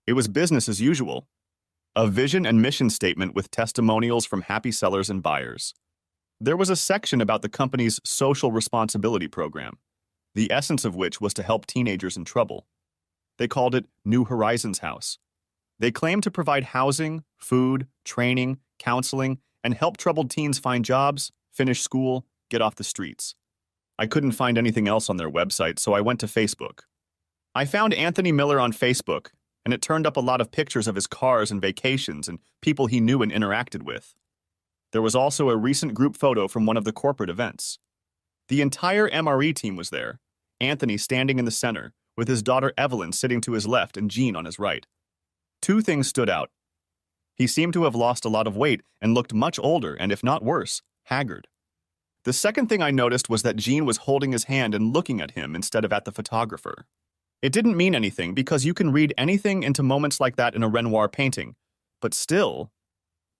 It was business as usual. A vision and mission statement with testimonials from happy sellers and buyers. There was a section about the company's social responsibility program, the essence of which was to help teenagers in trouble. They called it New Horizons House. They claimed to provide housing, food, training, counseling, and help troubled teens find jobs, finish school, get off the streets. I couldn't find anything else on their website, so I went to Facebook. I found Anthony Miller on Facebook, and it turned up a lot of pictures of his cars and vacations and people he knew and interacted with. There was also a recent group photo from one of the corporate events. The entire MRE team was there, Anthony standing in the center, with his daughter Evelyn sitting to his left and Jean on his right. Two things stood out. He seemed to have lost a lot of weight and looked much older and, if not worse, haggard. The second thing I noticed was that Jean was holding his hand and looking at him instead of at the photographer. It didn't mean anything because you can read anything into moments like that in a Renoir painting. But still,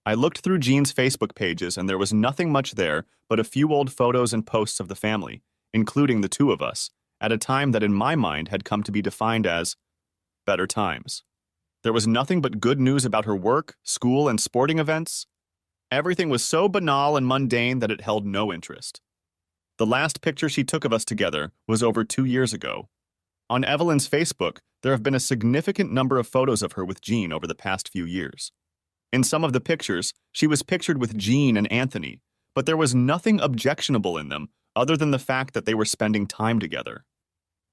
I looked through Jean's Facebook pages and there was nothing much there but a few old photos and posts of the family, including the two of us, at a time that in my mind had come to be defined as better times. There was nothing but good news about her work, school, and sporting events. Everything was so banal and mundane that it held no interest. The last picture she took of us together was over 2 years ago. On Evelyn's Facebook, there have been a significant number of photos of her with Jean over the past few years. In some of the pictures, she was pictured with Jean and Anthony, but there was nothing objectionable in them other than the fact that they were spending time together.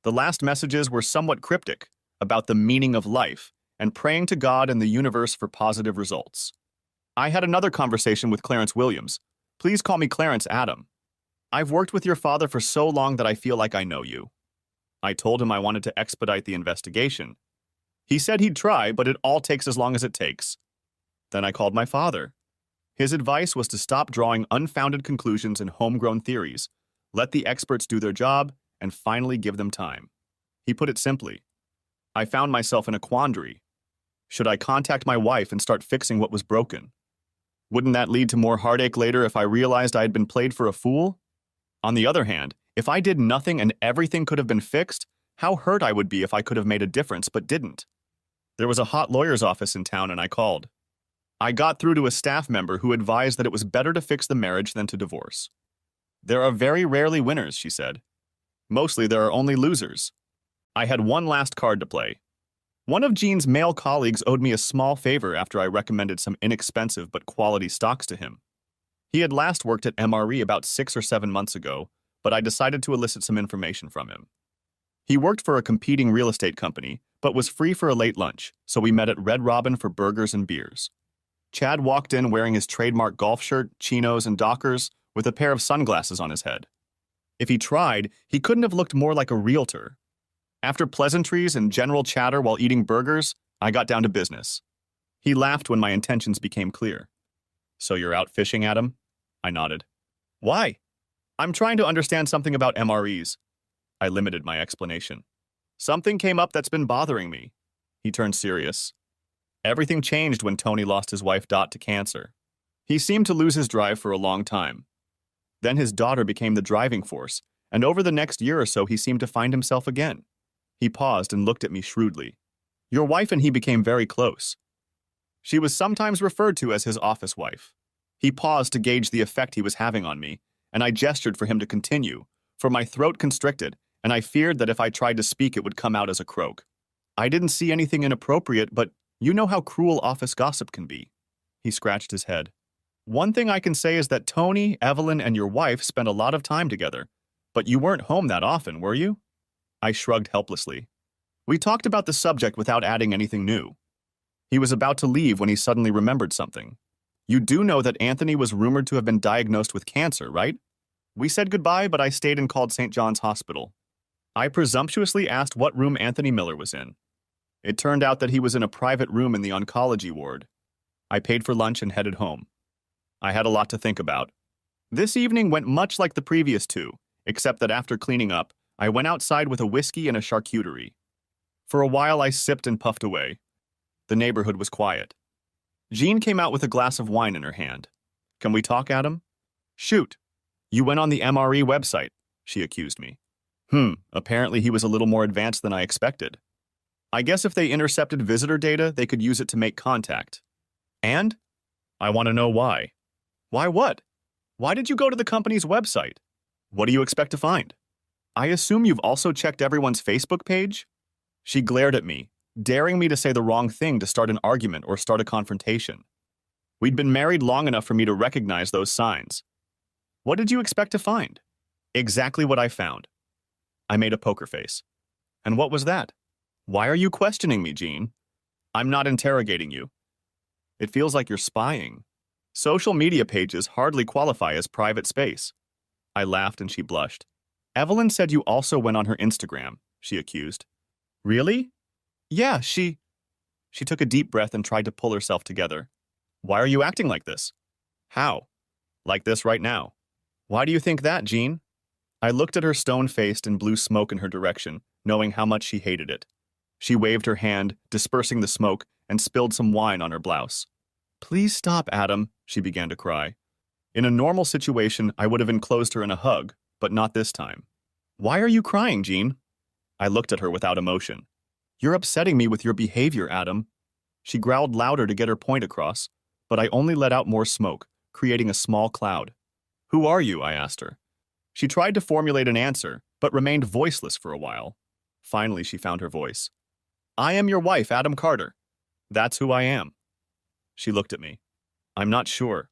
The last messages were somewhat cryptic about the meaning of life and praying to God and the universe for positive results. I had another conversation with Clarence Williams. Please call me Clarence Adam. I've worked with your father for so long that I feel like I know you. I told him I wanted to expedite the investigation. He said he'd try, but it all takes as long as it takes. Then I called my father. His advice was to stop drawing unfounded conclusions and homegrown theories, let the experts do their job, and finally give them time. He put it simply. I found myself in a quandary. Should I contact my wife and start fixing what was broken? Wouldn't that lead to more heartache later if I realized I had been played for a fool? On the other hand, if I did nothing and everything could have been fixed, how hurt I would be if I could have made a difference but didn't. There was a hot lawyer's office in town and I called. I got through to a staff member who advised that it was better to fix the marriage than to divorce. There are very rarely winners, she said. Mostly there are only losers. I had one last card to play. One of Gene's male colleagues owed me a small favor after I recommended some inexpensive but quality stocks to him. He had last worked at MRE about 6 or 7 months ago, but I decided to elicit some information from him. He worked for a competing real estate company, but was free for a late lunch, so we met at Red Robin for burgers and beers. Chad walked in wearing his trademark golf shirt, chinos, and Dockers, with a pair of sunglasses on his head. If he tried, he couldn't have looked more like a realtor. After pleasantries and general chatter while eating burgers, I got down to business. He laughed when my intentions became clear. So you're out fishing, Adam? I nodded. Why? I'm trying to understand something about MREs. I limited my explanation. Something came up that's been bothering me. He turned serious. Everything changed when Tony lost his wife Dot to cancer. He seemed to lose his drive for a long time. Then his daughter became the driving force, and over the next year or so he seemed to find himself again. He paused and looked at me shrewdly. Your wife and he became very close. She was sometimes referred to as his office wife. He paused to gauge the effect he was having on me, and I gestured for him to continue, for my throat constricted, and I feared that if I tried to speak it would come out as a croak. I didn't see anything inappropriate, but you know how cruel office gossip can be. He scratched his head. One thing I can say is that Tony, Evelyn, and your wife spent a lot of time together, but you weren't home that often, were you? I shrugged helplessly. We talked about the subject without adding anything new. He was about to leave when he suddenly remembered something. You do know that Anthony was rumored to have been diagnosed with cancer, right? We said goodbye, but I stayed and called St. John's Hospital. I presumptuously asked what room Anthony Miller was in. It turned out that he was in a private room in the oncology ward. I paid for lunch and headed home. I had a lot to think about. This evening went much like the previous two, except that after cleaning up, I went outside with a whiskey and a charcuterie. For a while I sipped and puffed away. The neighborhood was quiet. Jean came out with a glass of wine in her hand. Can we talk, Adam? Shoot. You went on the MRE website, she accused me. Apparently he was a little more advanced than I expected. I guess if they intercepted visitor data, they could use it to make contact. And? I want to know why. Why what? Why did you go to the company's website? What do you expect to find? I assume you've also checked everyone's Facebook page? She glared at me, daring me to say the wrong thing to start an argument or start a confrontation. We'd been married long enough for me to recognize those signs. What did you expect to find? Exactly what I found. I made a poker face. And what was that? Why are you questioning me, Jean? I'm not interrogating you. It feels like you're spying. Social media pages hardly qualify as private space. I laughed and she blushed. Evelyn said you also went on her Instagram, she accused. Really? Yeah, she took a deep breath and tried to pull herself together. Why are you acting like this? How? Like this right now. Why do you think that, Jean? I looked at her stone-faced and blew smoke in her direction, knowing how much she hated it. She waved her hand, dispersing the smoke, and spilled some wine on her blouse. Please stop, Adam, she began to cry. In a normal situation, I would have enclosed her in a hug, but not this time. Why are you crying, Jean? I looked at her without emotion. You're upsetting me with your behavior, Adam. She growled louder to get her point across, but I only let out more smoke, creating a small cloud. Who are you? I asked her. She tried to formulate an answer, but remained voiceless for a while. Finally, she found her voice. I am your wife, Adam Carter. That's who I am. She looked at me. I'm not sure.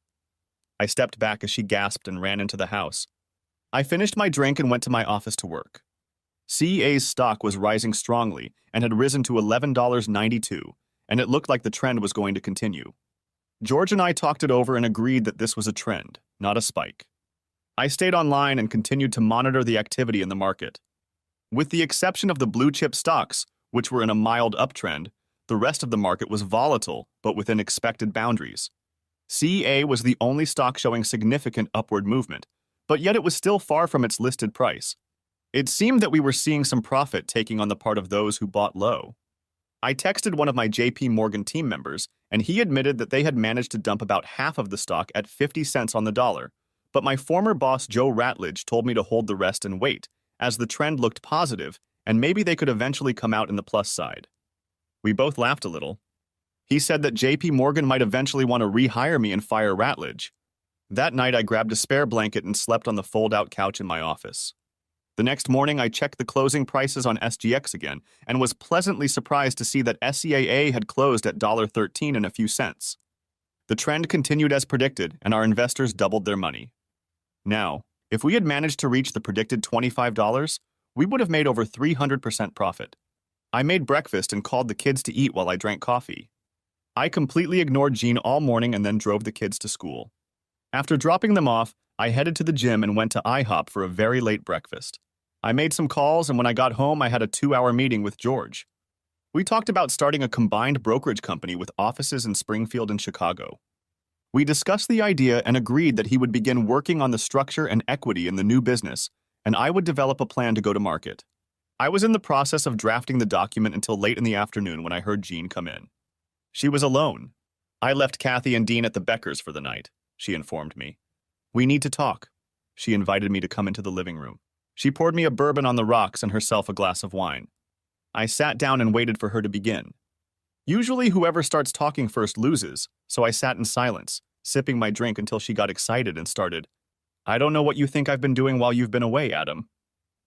I stepped back as she gasped and ran into the house. I finished my drink and went to my office to work. CEA's stock was rising strongly and had risen to $11.92, and it looked like the trend was going to continue. George and I talked it over and agreed that this was a trend, not a spike. I stayed online and continued to monitor the activity in the market. With the exception of the blue chip stocks, which were in a mild uptrend, the rest of the market was volatile, but within expected boundaries. CEA was the only stock showing significant upward movement, but yet it was still far from its listed price. It seemed that we were seeing some profit taking on the part of those who bought low. I texted one of my JP Morgan team members, and he admitted that they had managed to dump about half of the stock at 50 cents on the dollar, but my former boss Joe Ratledge told me to hold the rest and wait, as the trend looked positive, and maybe they could eventually come out in the plus side. We both laughed a little. He said that JP Morgan might eventually want to rehire me and fire Ratledge. That night, I grabbed a spare blanket and slept on the fold-out couch in my office. The next morning, I checked the closing prices on SGX again and was pleasantly surprised to see that SEAA had closed at $13 and a few cents. The trend continued as predicted, and our investors doubled their money. Now, if we had managed to reach the predicted $25, we would have made over 300% profit. I made breakfast and called the kids to eat while I drank coffee. I completely ignored Jean all morning and then drove the kids to school. After dropping them off, I headed to the gym and went to IHOP for a very late breakfast. I made some calls, and when I got home, I had a 2-hour meeting with George. We talked about starting a combined brokerage company with offices in Springfield and Chicago. We discussed the idea and agreed that he would begin working on the structure and equity in the new business, and I would develop a plan to go to market. I was in the process of drafting the document until late in the afternoon when I heard Jean come in. She was alone. I left Kathy and Dean at the Beckers for the night, she informed me. We need to talk. She invited me to come into the living room. She poured me a bourbon on the rocks and herself a glass of wine. I sat down and waited for her to begin. Usually whoever starts talking first loses, so I sat in silence, sipping my drink until she got excited and started. I don't know what you think I've been doing while you've been away, Adam.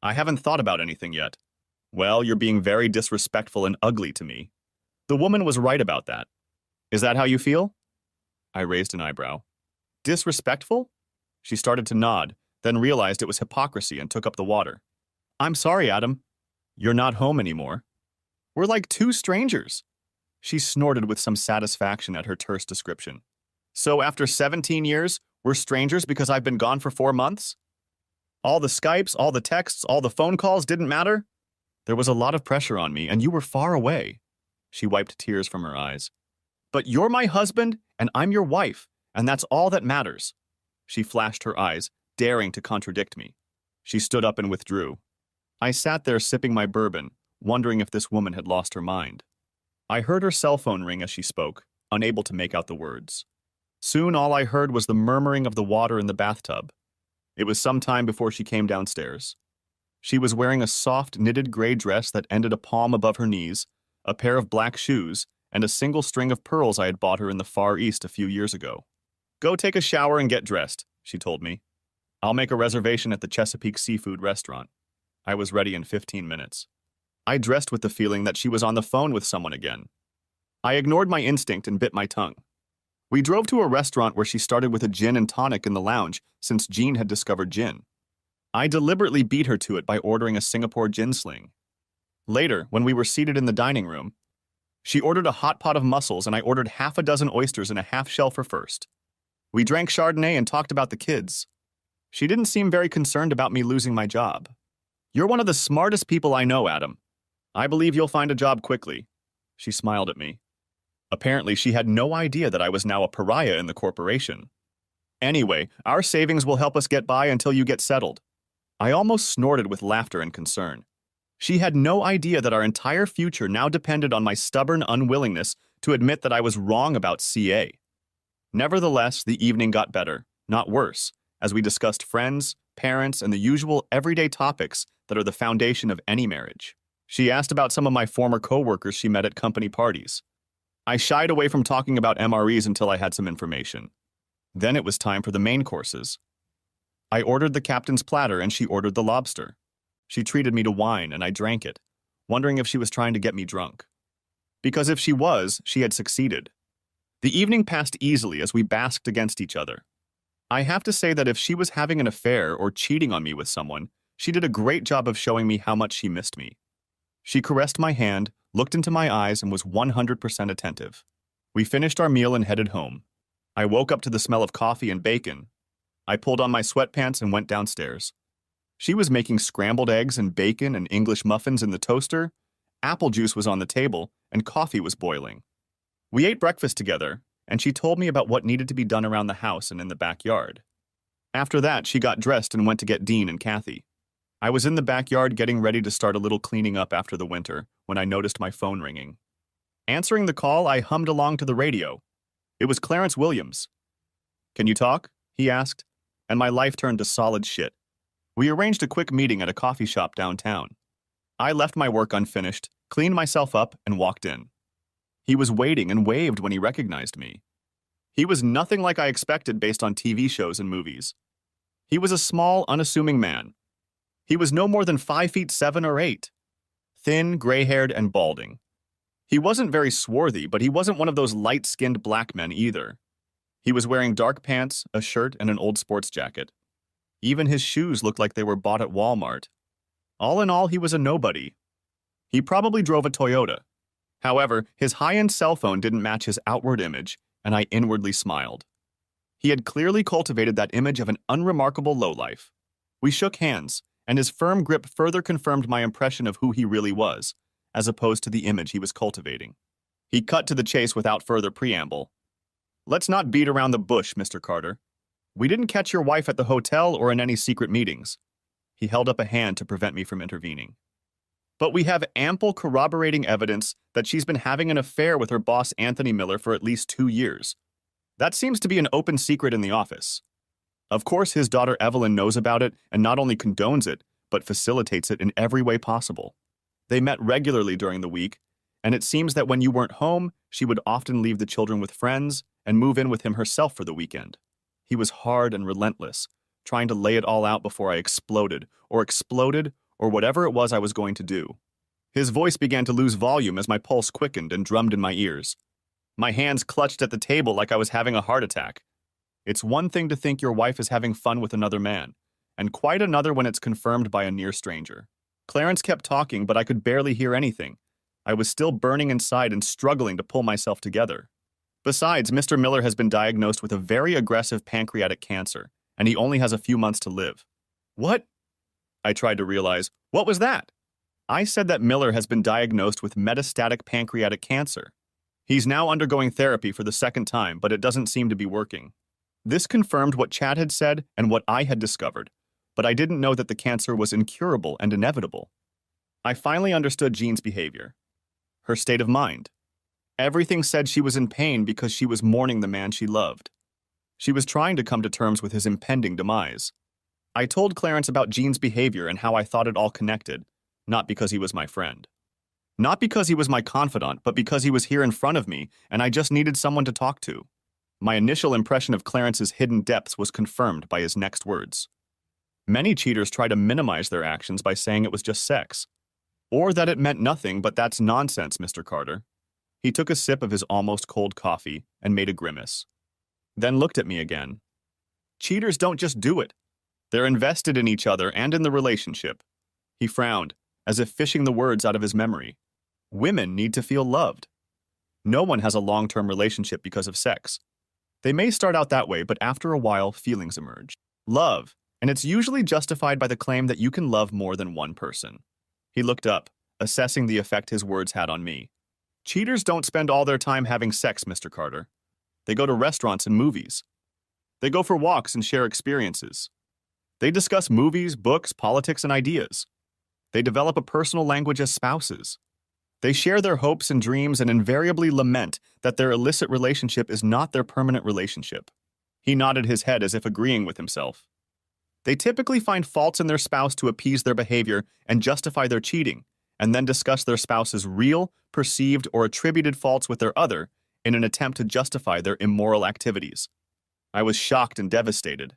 I haven't thought about anything yet. Well, you're being very disrespectful and ugly to me. The woman was right about that. Is that how you feel? I raised an eyebrow. Disrespectful? She started to nod, then realized it was hypocrisy and took up the water. I'm sorry, Adam. You're not home anymore. We're like two strangers. She snorted with some satisfaction at her terse description. So after 17 years, we're strangers because I've been gone for 4 months? All the Skypes, all the texts, all the phone calls didn't matter? There was a lot of pressure on me, and you were far away. She wiped tears from her eyes. But you're my husband, and I'm your wife, and that's all that matters. She flashed her eyes, daring to contradict me. She stood up and withdrew. I sat there sipping my bourbon, wondering if this woman had lost her mind. I heard her cell phone ring as she spoke, unable to make out the words. Soon all I heard was the murmuring of the water in the bathtub. It was some time before she came downstairs. She was wearing a soft, knitted gray dress that ended a palm above her knees, a pair of black shoes, and a single string of pearls I had bought her in the Far East a few years ago. Go take a shower and get dressed, she told me. I'll make a reservation at the Chesapeake Seafood Restaurant. I was ready in 15 minutes. I dressed with the feeling that she was on the phone with someone again. I ignored my instinct and bit my tongue. We drove to a restaurant where she started with a gin and tonic in the lounge since Jean had discovered gin. I deliberately beat her to it by ordering a Singapore gin sling. Later, when we were seated in the dining room, she ordered a hot pot of mussels and I ordered half a dozen oysters and a half shell for first. We drank Chardonnay and talked about the kids. She didn't seem very concerned about me losing my job. You're one of the smartest people I know, Adam. I believe you'll find a job quickly. She smiled at me. Apparently, she had no idea that I was now a pariah in the corporation. Anyway, our savings will help us get by until you get settled. I almost snorted with laughter and concern. She had no idea that our entire future now depended on my stubborn unwillingness to admit that I was wrong about CA. Nevertheless, the evening got better, not worse, as we discussed friends, parents, and the usual everyday topics that are the foundation of any marriage. She asked about some of my former coworkers she met at company parties. I shied away from talking about MREs until I had some information. Then it was time for the main courses. I ordered the captain's platter and she ordered the lobster. She treated me to wine and I drank it, wondering if she was trying to get me drunk. Because if she was, she had succeeded. The evening passed easily as we basked against each other. I have to say that if she was having an affair or cheating on me with someone, she did a great job of showing me how much she missed me. She caressed my hand, looked into my eyes, and was 100% attentive. We finished our meal and headed home. I woke up to the smell of coffee and bacon. I pulled on my sweatpants and went downstairs. She was making scrambled eggs and bacon and English muffins in the toaster, apple juice was on the table, and coffee was boiling. We ate breakfast together, and she told me about what needed to be done around the house and in the backyard. After that, she got dressed and went to get Dean and Kathy. I was in the backyard getting ready to start a little cleaning up after the winter when I noticed my phone ringing. Answering the call, I hummed along to the radio. It was Clarence Williams. "Can you talk?" he asked, and my life turned to solid shit. We arranged a quick meeting at a coffee shop downtown. I left my work unfinished, cleaned myself up, and walked in. He was waiting and waved when he recognized me. He was nothing like I expected based on TV shows and movies. He was a small, unassuming man. He was no more than 5'7" or 8, thin, gray-haired, and balding. He wasn't very swarthy, but he wasn't one of those light-skinned black men either. He was wearing dark pants, a shirt, and an old sports jacket. Even his shoes looked like they were bought at Walmart. All in all, he was a nobody. He probably drove a Toyota. However, his high-end cell phone didn't match his outward image, and I inwardly smiled. He had clearly cultivated that image of an unremarkable lowlife. We shook hands, and his firm grip further confirmed my impression of who he really was, as opposed to the image he was cultivating. He cut to the chase without further preamble. "Let's not beat around the bush, Mr. Carter. We didn't catch your wife at the hotel or in any secret meetings." He held up a hand to prevent me from intervening. "But we have ample corroborating evidence that she's been having an affair with her boss Anthony Miller for at least 2 years. That seems to be an open secret in the office. Of course, his daughter Evelyn knows about it and not only condones it, but facilitates it in every way possible. They met regularly during the week, and it seems that when you weren't home, she would often leave the children with friends and move in with him herself for the weekend. He was hard and relentless, trying to lay it all out before I exploded, or whatever it was I was going to do. His voice began to lose volume as my pulse quickened and drummed in my ears. My hands clutched at the table like I was having a heart attack. It's one thing to think your wife is having fun with another man, and quite another when it's confirmed by a near stranger. Clarence kept talking, but I could barely hear anything. I was still burning inside and struggling to pull myself together. Besides, Mr. Miller has been diagnosed with a very aggressive pancreatic cancer, and he only has a few months to live. What? I tried to realize. What was that? I said that Miller has been diagnosed with metastatic pancreatic cancer. He's now undergoing therapy for the second time, but it doesn't seem to be working. This confirmed what Chad had said and what I had discovered, but I didn't know that the cancer was incurable and inevitable. I finally understood Jean's behavior. Her state of mind. Everything said she was in pain because she was mourning the man she loved. She was trying to come to terms with his impending demise. I told Clarence about Jean's behavior and how I thought it all connected, not because he was my friend. Not because he was my confidant, but because he was here in front of me and I just needed someone to talk to. My initial impression of Clarence's hidden depths was confirmed by his next words. Many cheaters try to minimize their actions by saying it was just sex. Or that it meant nothing, but that's nonsense, Mr. Carter. He took a sip of his almost cold coffee and made a grimace. Then looked at me again. Cheaters don't just do it. They're invested in each other and in the relationship. He frowned, as if fishing the words out of his memory. Women need to feel loved. No one has a long-term relationship because of sex. They may start out that way, but after a while, feelings emerge. Love, and it's usually justified by the claim that you can love more than one person. He looked up, assessing the effect his words had on me. Cheaters don't spend all their time having sex, Mr. Carter. They go to restaurants and movies. They go for walks and share experiences. They discuss movies, books, politics, and ideas. They develop a personal language as spouses. They share their hopes and dreams and invariably lament that their illicit relationship is not their permanent relationship. He nodded his head as if agreeing with himself. They typically find faults in their spouse to appease their behavior and justify their cheating, and then discuss their spouse's real, perceived, or attributed faults with their other in an attempt to justify their immoral activities. I was shocked and devastated.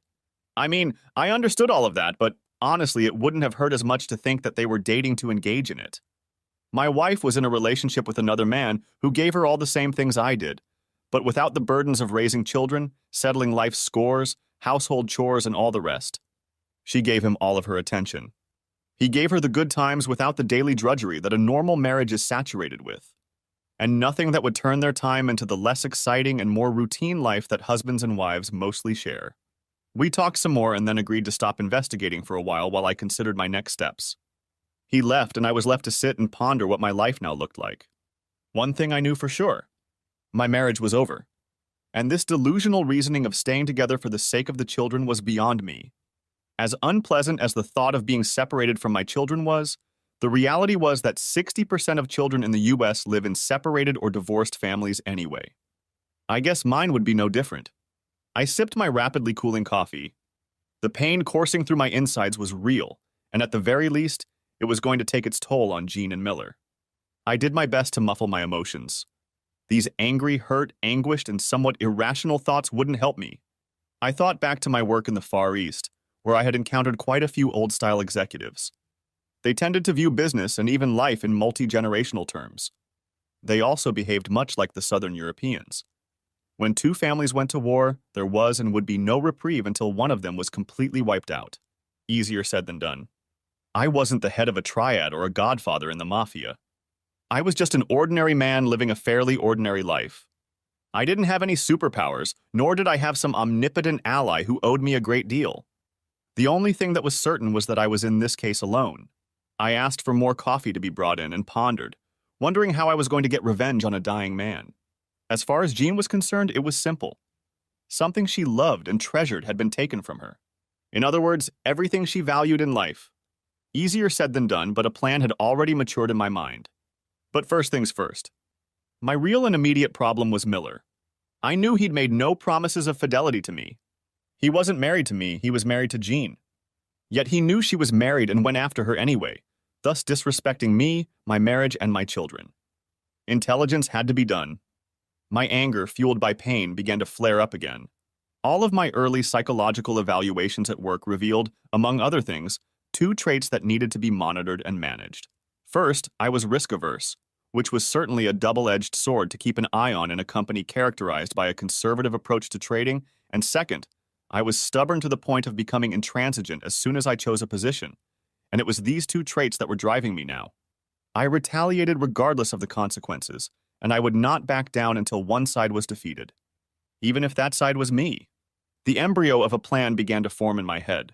I mean, I understood all of that, but honestly, it wouldn't have hurt as much to think that they were dating to engage in it. My wife was in a relationship with another man who gave her all the same things I did, but without the burdens of raising children, settling life's scores, household chores, and all the rest. She gave him all of her attention. He gave her the good times without the daily drudgery that a normal marriage is saturated with, and nothing that would turn their time into the less exciting and more routine life that husbands and wives mostly share. We talked some more and then agreed to stop investigating for a while I considered my next steps. He left, and I was left to sit and ponder what my life now looked like. One thing I knew for sure: my marriage was over. And this delusional reasoning of staying together for the sake of the children was beyond me. As unpleasant as the thought of being separated from my children was, the reality was that 60% of children in the US live in separated or divorced families anyway. I guess mine would be no different. I sipped my rapidly cooling coffee. The pain coursing through my insides was real, and at the very least, it was going to take its toll on Jean and Miller. I did my best to muffle my emotions. These angry, hurt, anguished, and somewhat irrational thoughts wouldn't help me. I thought back to my work in the Far East, where I had encountered quite a few old-style executives. They tended to view business and even life in multi-generational terms. They also behaved much like the Southern Europeans. When two families went to war, there was and would be no reprieve until one of them was completely wiped out. Easier said than done. I wasn't the head of a triad or a godfather in the mafia. I was just an ordinary man living a fairly ordinary life. I didn't have any superpowers, nor did I have some omnipotent ally who owed me a great deal. The only thing that was certain was that I was in this case alone. I asked for more coffee to be brought in and pondered, wondering how I was going to get revenge on a dying man. As far as Jean was concerned, it was simple. Something she loved and treasured had been taken from her. In other words, everything she valued in life. Easier said than done, but a plan had already matured in my mind. But first things first. My real and immediate problem was Miller. I knew he'd made no promises of fidelity to me. He wasn't married to me, he was married to Jean. Yet he knew she was married and went after her anyway, thus disrespecting me, my marriage, and my children. Intelligence had to be done. My anger, fueled by pain, began to flare up again. All of my early psychological evaluations at work revealed, among other things, two traits that needed to be monitored and managed. First, I was risk-averse, which was certainly a double-edged sword to keep an eye on in a company characterized by a conservative approach to trading, and second, I was stubborn to the point of becoming intransigent as soon as I chose a position, and it was these two traits that were driving me now. I retaliated regardless of the consequences, and I would not back down until one side was defeated, even if that side was me. The embryo of a plan began to form in my head.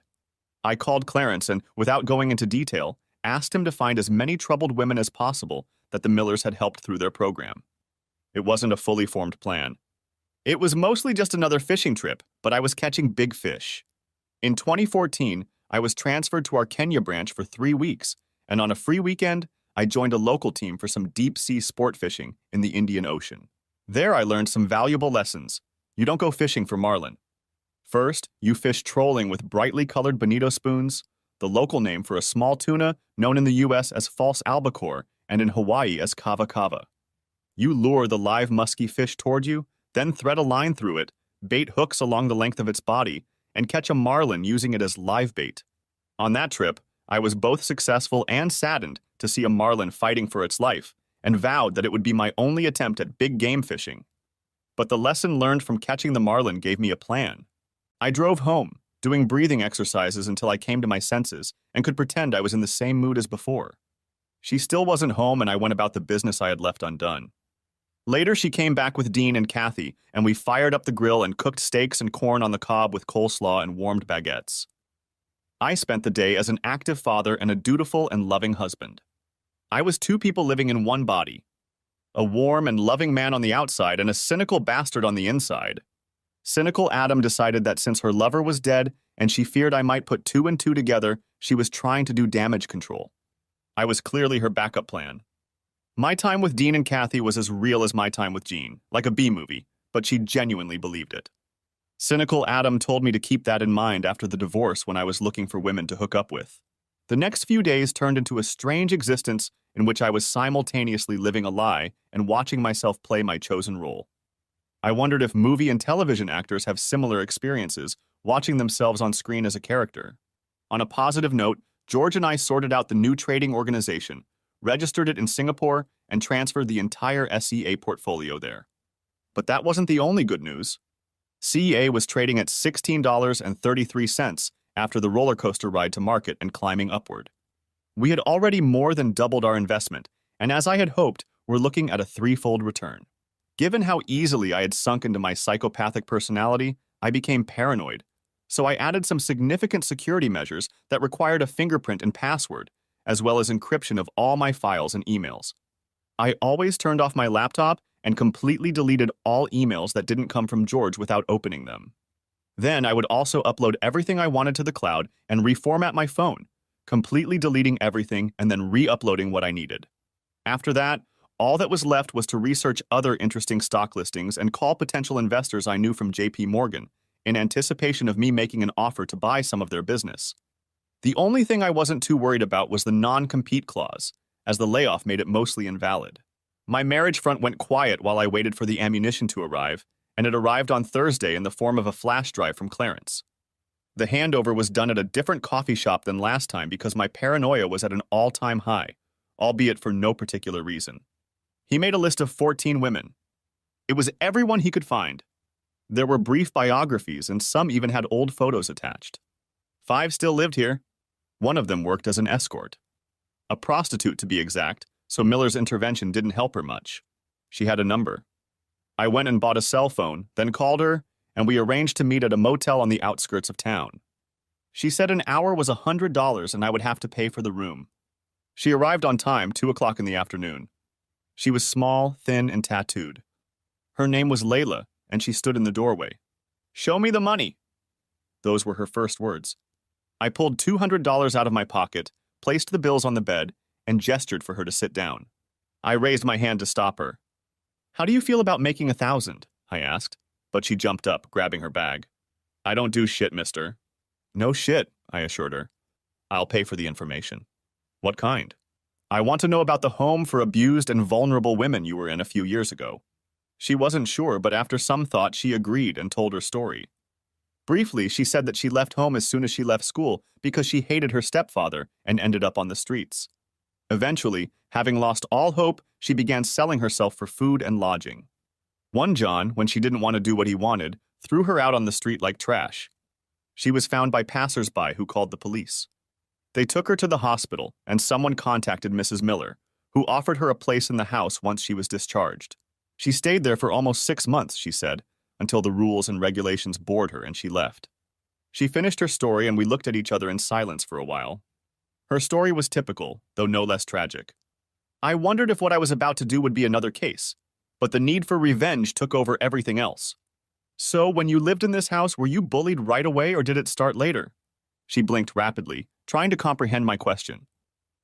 I called Clarence and, without going into detail, asked him to find as many troubled women as possible that the Millers had helped through their program. It wasn't a fully formed plan. It was mostly just another fishing trip, but I was catching big fish. In 2014, I was transferred to our Kenya branch for 3 weeks, and on a free weekend, I joined a local team for some deep-sea sport fishing in the Indian Ocean. There I learned some valuable lessons. You don't go fishing for marlin. First, you fish trolling with brightly colored bonito spoons, the local name for a small tuna known in the US as false albacore and in Hawaii as kava kava. You lure the live musky fish toward you, then thread a line through it, bait hooks along the length of its body, and catch a marlin using it as live bait. On that trip, I was both successful and saddened to see a marlin fighting for its life, and vowed that it would be my only attempt at big game fishing. But the lesson learned from catching the marlin gave me a plan. I drove home, doing breathing exercises until I came to my senses and could pretend I was in the same mood as before. She still wasn't home, and I went about the business I had left undone. Later, she came back with Dean and Kathy, and we fired up the grill and cooked steaks and corn on the cob with coleslaw and warmed baguettes. I spent the day as an active father and a dutiful and loving husband. I was two people living in one body, a warm and loving man on the outside and a cynical bastard on the inside. Cynical Adam decided that since her lover was dead and she feared I might put two and two together, she was trying to do damage control. I was clearly her backup plan. My time with Dean and Kathy was as real as my time with Jean, like a B-movie, but she genuinely believed it. Cynical Adam told me to keep that in mind after the divorce when I was looking for women to hook up with. The next few days turned into a strange existence in which I was simultaneously living a lie and watching myself play my chosen role. I wondered if movie and television actors have similar experiences, watching themselves on screen as a character. On a positive note, George and I sorted out the new trading organization, registered it in Singapore, and transferred the entire SEA portfolio there. But that wasn't the only good news. CEA was trading at $16.33 after the roller coaster ride to market and climbing upward. We had already more than doubled our investment, and as I had hoped, were looking at a threefold return. Given how easily I had sunk into my psychopathic personality, I became paranoid. So I added some significant security measures that required a fingerprint and password, as well as encryption of all my files and emails. I always turned off my laptop and completely deleted all emails that didn't come from George without opening them. Then I would also upload everything I wanted to the cloud and reformat my phone, completely deleting everything and then re-uploading what I needed. After that, all that was left was to research other interesting stock listings and call potential investors I knew from JP Morgan in anticipation of me making an offer to buy some of their business. The only thing I wasn't too worried about was the non-compete clause, as the layoff made it mostly invalid. My marriage front went quiet while I waited for the ammunition to arrive, and it arrived on Thursday in the form of a flash drive from Clarence. The handover was done at a different coffee shop than last time because my paranoia was at an all-time high, albeit for no particular reason. He made a list of 14 women. It was everyone he could find. There were brief biographies, and some even had old photos attached. 5 still lived here. One of them worked as an escort. A prostitute, to be exact, so Miller's intervention didn't help her much. She had a number. I went and bought a cell phone, then called her, and we arranged to meet at a motel on the outskirts of town. She said an hour was $100 and I would have to pay for the room. She arrived on time, 2 o'clock in the afternoon. She was small, thin, and tattooed. Her name was Layla, and she stood in the doorway. "Show me the money." Those were her first words. I pulled $200 out of my pocket, placed the bills on the bed, and gestured for her to sit down. I raised my hand to stop her. "How do you feel about making 1,000?" I asked, but she jumped up, grabbing her bag. "I don't do shit, mister." "No shit," I assured her. "I'll pay for the information." "What kind?" "I want to know about the home for abused and vulnerable women you were in a few years ago." She wasn't sure, but after some thought, she agreed and told her story. Briefly, she said that she left home as soon as she left school because she hated her stepfather and ended up on the streets. Eventually, having lost all hope, she began selling herself for food and lodging. One John, when she didn't want to do what he wanted, threw her out on the street like trash. She was found by passers-by who called the police. They took her to the hospital, and someone contacted Mrs. Miller, who offered her a place in the house once she was discharged. She stayed there for almost 6 months, she said, until the rules and regulations bored her and she left. She finished her story and we looked at each other in silence for a while. Her story was typical, though no less tragic. I wondered if what I was about to do would be another case, but the need for revenge took over everything else. "So, when you lived in this house, were you bullied right away or did it start later?" She blinked rapidly, trying to comprehend my question.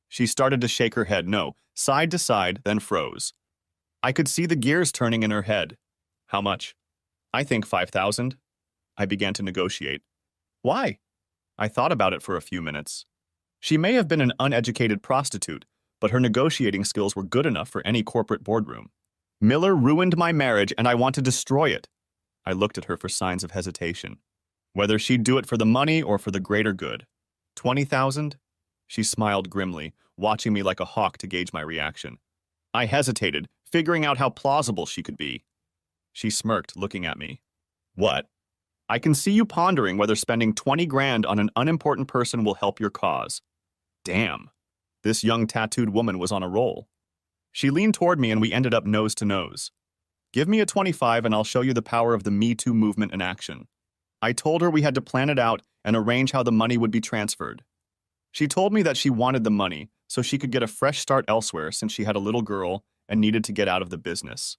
She started to shake her head no, side to side, then froze. I could see the gears turning in her head. "How much?" "I think 5,000. I began to negotiate. "Why?" I thought about it for a few minutes. She may have been an uneducated prostitute, but her negotiating skills were good enough for any corporate boardroom. "Miller ruined my marriage and I want to destroy it." I looked at her for signs of hesitation. Whether she'd do it for the money or for the greater good. 20,000? She smiled grimly, watching me like a hawk to gauge my reaction. I hesitated, figuring out how plausible she could be. She smirked, looking at me. "What?" "I can see you pondering whether spending 20 grand on an unimportant person will help your cause." Damn. This young tattooed woman was on a roll. She leaned toward me and we ended up nose to nose. "Give me a 25 and I'll show you the power of the Me Too movement in action." I told her we had to plan it out and arrange how the money would be transferred. She told me that she wanted the money so she could get a fresh start elsewhere since she had a little girl and needed to get out of the business.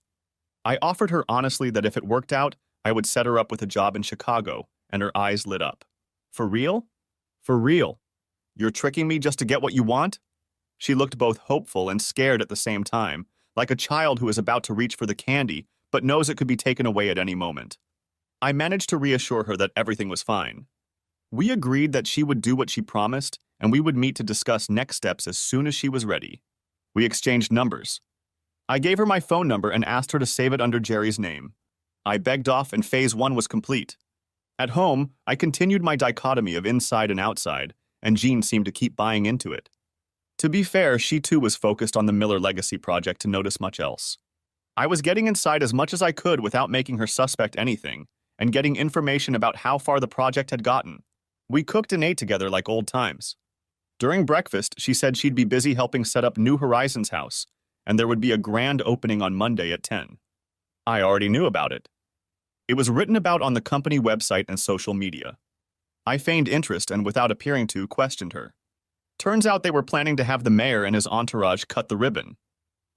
I offered her honestly that if it worked out, I would set her up with a job in Chicago, and her eyes lit up. "For real?" "For real. You're tricking me just to get what you want?" She looked both hopeful and scared at the same time, like a child who is about to reach for the candy but knows it could be taken away at any moment. I managed to reassure her that everything was fine. We agreed that she would do what she promised, and we would meet to discuss next steps as soon as she was ready. We exchanged numbers. I gave her my phone number and asked her to save it under Jerry's name. I begged off and phase 1 was complete. At home, I continued my dichotomy of inside and outside, and Jean seemed to keep buying into it. To be fair, she too was focused on the Miller Legacy project to notice much else. I was getting inside as much as I could without making her suspect anything, and getting information about how far the project had gotten. We cooked and ate together like old times. During breakfast, she said she'd be busy helping set up New Horizons House, and there would be a grand opening on Monday at 10. I already knew about it. It was written about on the company website and social media. I feigned interest and, without appearing to, questioned her. Turns out they were planning to have the mayor and his entourage cut the ribbon.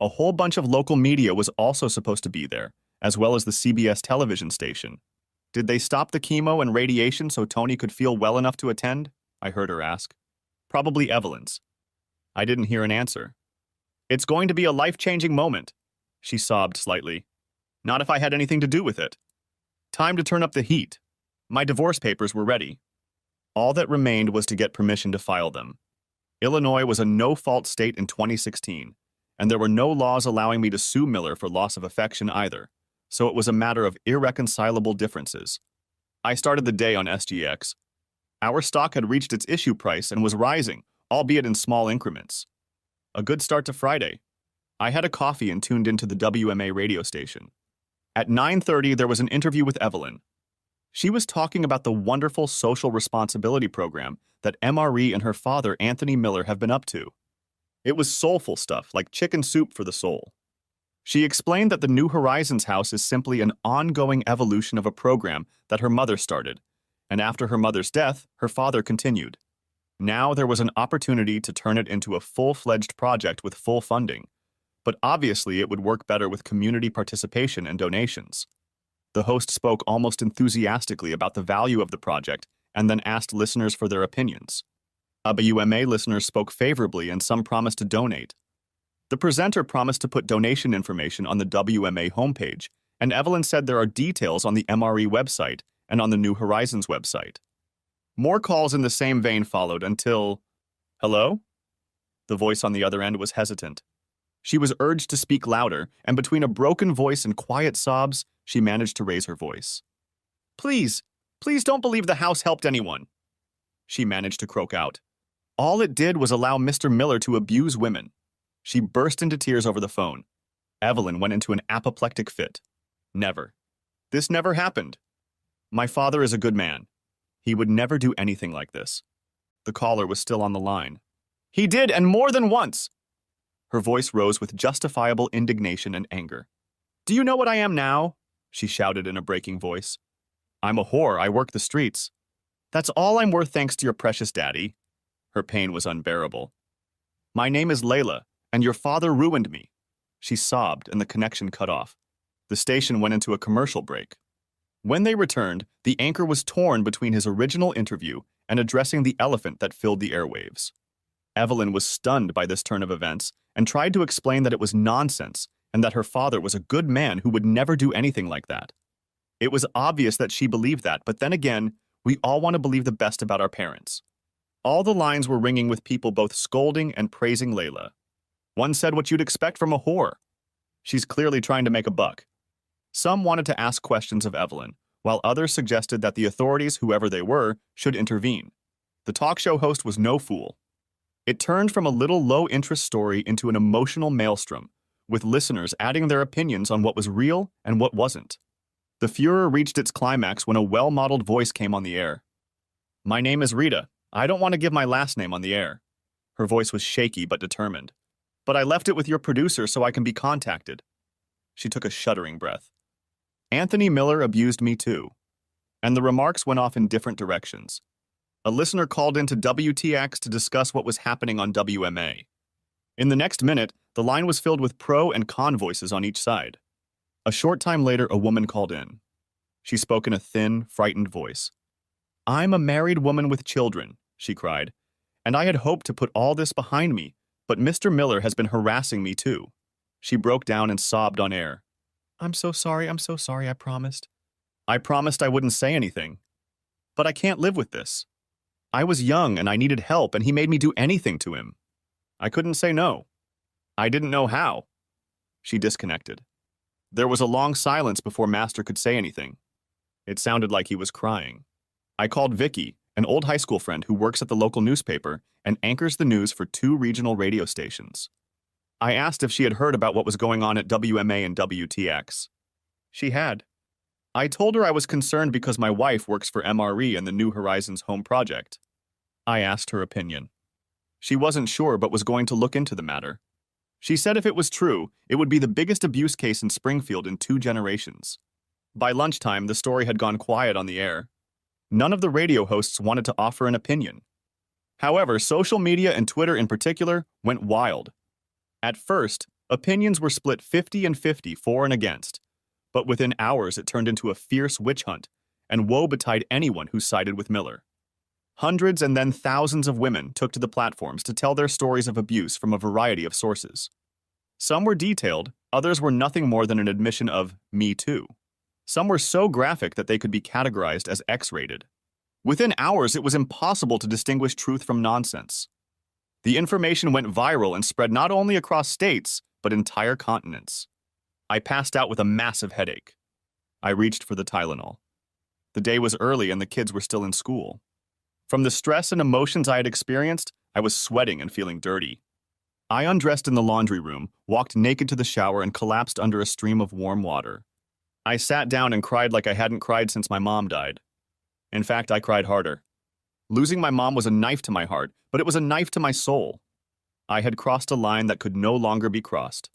A whole bunch of local media was also supposed to be there, as well as the CBS television station. Did they stop the chemo and radiation so Tony could feel well enough to attend? I heard her ask. Probably Evelyn's. I didn't hear an answer. It's going to be a life-changing moment, she sobbed slightly. Not if I had anything to do with it. Time to turn up the heat. My divorce papers were ready. All that remained was to get permission to file them. Illinois was a no-fault state in 2016, and there were no laws allowing me to sue Miller for loss of affection either, so it was a matter of irreconcilable differences. I started the day on SGX. Our stock had reached its issue price and was rising, albeit in small increments. A good start to Friday. I had a coffee and tuned into the WMA radio station. At 9:30, there was an interview with Evelyn. She was talking about the wonderful social responsibility program that MRE and her father, Anthony Miller, have been up to. It was soulful stuff, like chicken soup for the soul. She explained that the New Horizons house is simply an ongoing evolution of a program that her mother started, and after her mother's death, her father continued. Now there was an opportunity to turn it into a full-fledged project with full funding, but obviously it would work better with community participation and donations. The host spoke almost enthusiastically about the value of the project and then asked listeners for their opinions. WMA listeners spoke favorably and some promised to donate. The presenter promised to put donation information on the WMA homepage, and Evelyn said there are details on the MRE website and on the New Horizons website. More calls in the same vein followed until... Hello? The voice on the other end was hesitant. She was urged to speak louder, and between a broken voice and quiet sobs, she managed to raise her voice. Please don't believe the house helped anyone, she managed to croak out. All it did was allow Mr. Miller to abuse women. She burst into tears over the phone. Evelyn went into an apoplectic fit. Never. This never happened. My father is a good man. He would never do anything like this. The caller was still on the line. He did, and more than once. Her voice rose with justifiable indignation and anger. Do you know what I am now? She shouted in a breaking voice. I'm a whore. I work the streets. That's all I'm worth thanks to your precious daddy. Her pain was unbearable. My name is Layla, and your father ruined me. She sobbed, and the connection cut off. The station went into a commercial break. When they returned, the anchor was torn between his original interview and addressing the elephant that filled the airwaves. Evelyn was stunned by this turn of events and tried to explain that it was nonsense and that her father was a good man who would never do anything like that. It was obvious that she believed that, but then again, we all want to believe the best about our parents. All the lines were ringing with people both scolding and praising Layla. One said what you'd expect from a whore. She's clearly trying to make a buck. Some wanted to ask questions of Evelyn, while others suggested that the authorities, whoever they were, should intervene. The talk show host was no fool. It turned from a little low-interest story into an emotional maelstrom, with listeners adding their opinions on what was real and what wasn't. The furor reached its climax when a well-modeled voice came on the air. My name is Rita. I don't want to give my last name on the air. Her voice was shaky but determined. But I left it with your producer so I can be contacted. She took a shuddering breath. Anthony Miller abused me too. And the remarks went off in different directions. A listener called into WTX to discuss what was happening on WMA. In the next minute, the line was filled with pro and con voices on each side. A short time later, a woman called in. She spoke in a thin, frightened voice. I'm a married woman with children, she cried, and I had hoped to put all this behind me, but Mr. Miller has been harassing me too. She broke down and sobbed on air. I'm so sorry, I promised. I promised I wouldn't say anything. But I can't live with this. I was young and I needed help, and he made me do anything to him. I couldn't say no. I didn't know how. She disconnected. There was a long silence before Master could say anything. It sounded like he was crying. I called Vicky, an old high school friend who works at the local newspaper and anchors the news for 2 regional radio stations. I asked if she had heard about what was going on at WMA and WTX. She had. I told her I was concerned because my wife works for MRE and the New Horizons Home Project. I asked her opinion. She wasn't sure but was going to look into the matter. She said if it was true, it would be the biggest abuse case in Springfield in 2 generations. By lunchtime, the story had gone quiet on the air. None of the radio hosts wanted to offer an opinion. However, social media and Twitter in particular went wild. At first, opinions were split 50 and 50 for and against, but within hours it turned into a fierce witch hunt, and woe betide anyone who sided with Miller. Hundreds and then thousands of women took to the platforms to tell their stories of abuse from a variety of sources. Some were detailed, others were nothing more than an admission of "me too." Some were so graphic that they could be categorized as X-rated. Within hours, it was impossible to distinguish truth from nonsense. The information went viral and spread not only across states, but entire continents. I passed out with a massive headache. I reached for the Tylenol. The day was early and the kids were still in school. From the stress and emotions I had experienced, I was sweating and feeling dirty. I undressed in the laundry room, walked naked to the shower, and collapsed under a stream of warm water. I sat down and cried like I hadn't cried since my mom died. In fact, I cried harder. Losing my mom was a knife to my heart, but it was a knife to my soul. I had crossed a line that could no longer be crossed.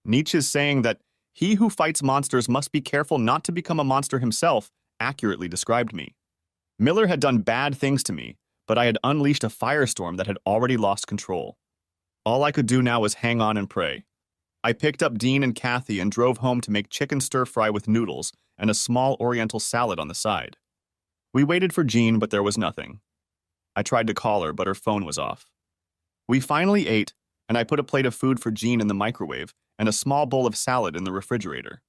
Nietzsche's saying that he who fights monsters must be careful not to become a monster himself accurately described me. Miller had done bad things to me, but I had unleashed a firestorm that had already lost control. All I could do now was hang on and pray. I picked up Dean and Kathy and drove home to make chicken stir-fry with noodles and a small oriental salad on the side. We waited for Jean, but there was nothing. I tried to call her, but her phone was off. We finally ate, and I put a plate of food for Jean in the microwave and a small bowl of salad in the refrigerator.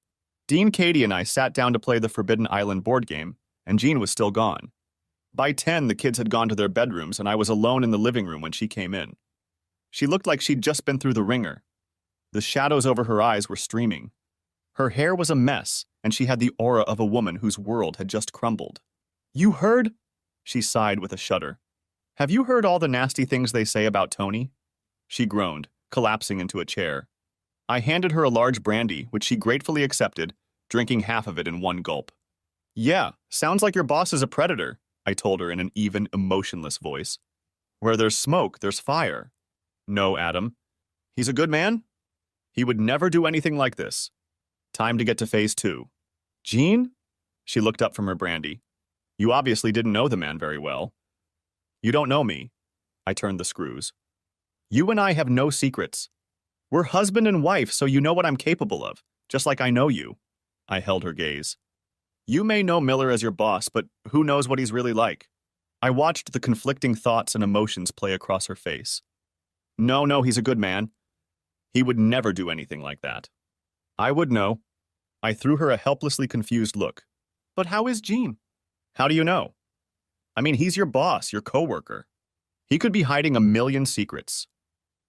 Dean, Katie, and I sat down to play the Forbidden Island board game, and Jean was still gone. By 10, the kids had gone to their bedrooms, and I was alone in the living room when she came in. She looked like she'd just been through the ringer. The shadows over her eyes were streaming. Her hair was a mess, and she had the aura of a woman whose world had just crumbled. "You heard?" She sighed with a shudder. "Have you heard all the nasty things they say about Tony?" She groaned, collapsing into a chair. I handed her a large brandy, which she gratefully accepted, drinking half of it in one gulp. "Yeah, sounds like your boss is a predator," I told her in an even, emotionless voice. "Where there's smoke, there's fire." "No, Adam. He's a good man? He would never do anything like this. Time to get to phase 2. Jean?" She looked up from her brandy. "You obviously didn't know the man very well." "You don't know me." I turned the screws. "You and I have no secrets. We're husband and wife, so you know what I'm capable of, just like I know you." I held her gaze. "You may know Miller as your boss, but who knows what he's really like?" I watched the conflicting thoughts and emotions play across her face. No, he's a good man. He would never do anything like that." "I would know." I threw her a helplessly confused look. "But how is Jean?" "How do you know?" "I mean, he's your boss, your coworker. He could be hiding a million secrets."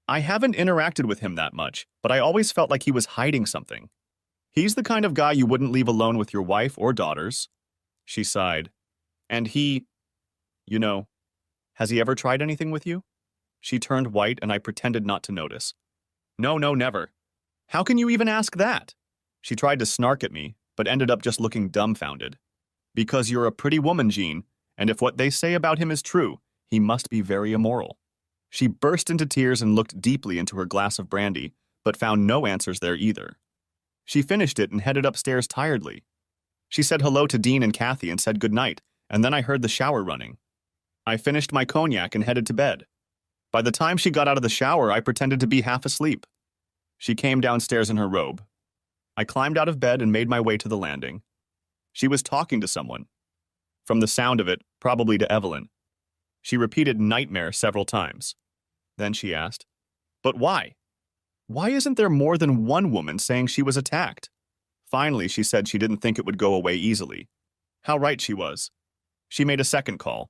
"I haven't interacted with him that much, but I always felt like he was hiding something. He's the kind of guy you wouldn't leave alone with your wife or daughters." She sighed. "And you know, has he ever tried anything with you?" She turned white and I pretended not to notice. No, never." "How can you even ask that?" She tried to snark at me, but ended up just looking dumbfounded. "Because you're a pretty woman, Jean, and if what they say about him is true, he must be very immoral." She burst into tears and looked deeply into her glass of brandy, but found no answers there either. She finished it and headed upstairs tiredly. She said hello to Dean and Kathy and said goodnight, and then I heard the shower running. I finished my cognac and headed to bed. By the time she got out of the shower, I pretended to be half asleep. She came downstairs in her robe. I climbed out of bed and made my way to the landing. She was talking to someone. From the sound of it, probably to Evelyn. She repeated nightmare several times. Then she asked, "But why? Why isn't there more than one woman saying she was attacked?" Finally, she said she didn't think it would go away easily. How right she was. She made a second call.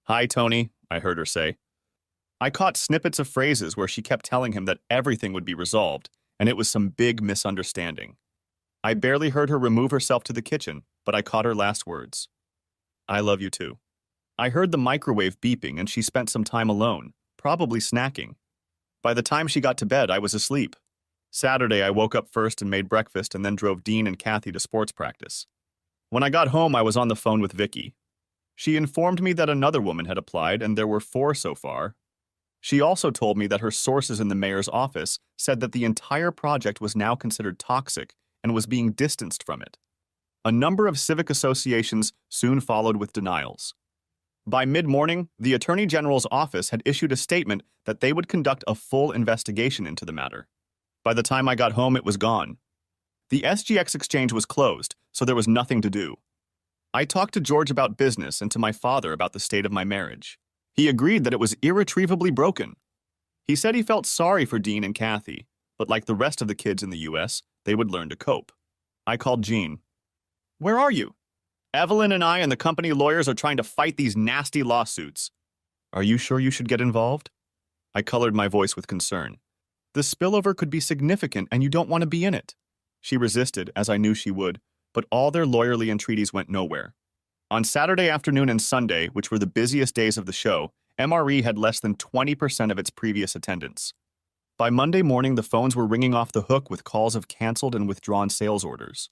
"Hi, Tony," I heard her say. I caught snippets of phrases where she kept telling him that everything would be resolved, and it was some big misunderstanding. I barely heard her remove herself to the kitchen, but I caught her last words. "I love you too." I heard the microwave beeping and she spent some time alone, probably snacking. By the time she got to bed, I was asleep. Saturday, I woke up first and made breakfast and then drove Dean and Kathy to sports practice. When I got home, I was on the phone with Vicky. She informed me that another woman had applied and there were 4 so far. She also told me that her sources in the mayor's office said that the entire project was now considered toxic and was being distanced from it. A number of civic associations soon followed with denials. By mid-morning, the Attorney General's office had issued a statement that they would conduct a full investigation into the matter. By the time I got home, it was gone. The SGX exchange was closed, so there was nothing to do. I talked to George about business and to my father about the state of my marriage. He agreed that it was irretrievably broken. He said he felt sorry for Dean and Kathy, but like the rest of the kids in the U.S., they would learn to cope. I called Jean. "Where are you?" "Evelyn and I and the company lawyers are trying to fight these nasty lawsuits." "Are you sure you should get involved?" I colored my voice with concern. "The spillover could be significant and you don't want to be in it." She resisted, as I knew she would, but all their lawyerly entreaties went nowhere. On Saturday afternoon and Sunday, which were the busiest days of the show, MRE had less than 20% of its previous attendance. By Monday morning, the phones were ringing off the hook with calls of canceled and withdrawn sales orders.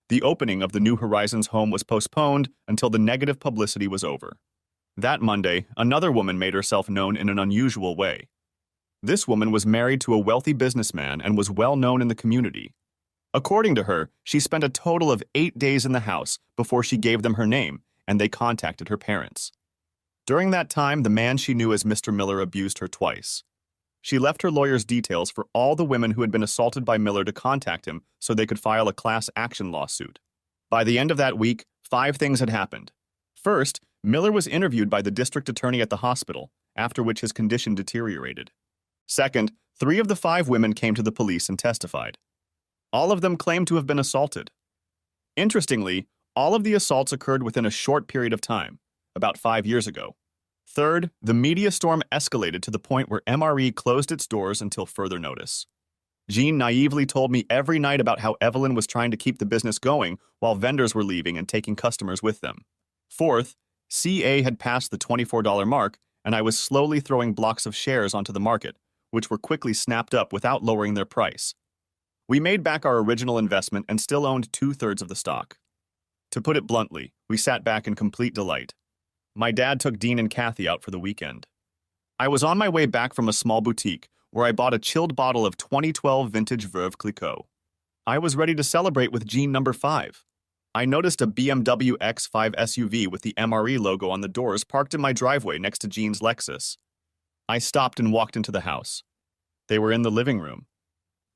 The opening of the New Horizons home was postponed until the negative publicity was over. That Monday, another woman made herself known in an unusual way. This woman was married to a wealthy businessman and was well known in the community. According to her, she spent a total of 8 days in the house before she gave them her name, and they contacted her parents. During that time, the man she knew as Mr. Miller abused her twice. She left her lawyer's details for all the women who had been assaulted by Miller to contact him so they could file a class action lawsuit. By the end of that week, 5 things had happened. First, Miller was interviewed by the district attorney at the hospital, after which his condition deteriorated. Second, 3 of the 5 women came to the police and testified. All of them claimed to have been assaulted. Interestingly, all of the assaults occurred within a short period of time, about 5 years ago. Third, the media storm escalated to the point where MRE closed its doors until further notice. Jean naively told me every night about how Evelyn was trying to keep the business going while vendors were leaving and taking customers with them. Fourth, CA had passed the $24 mark, and I was slowly throwing blocks of shares onto the market, which were quickly snapped up without lowering their price. We made back our original investment and still owned 2/3 of the stock. To put it bluntly, we sat back in complete delight. My dad took Dean and Kathy out for the weekend. I was on my way back from a small boutique where I bought a chilled bottle of 2012 vintage Veuve Clicquot. I was ready to celebrate with Jean number 5. I noticed a BMW X5 SUV with the MRE logo on the doors parked in my driveway next to Jean's Lexus. I stopped and walked into the house. They were in the living room.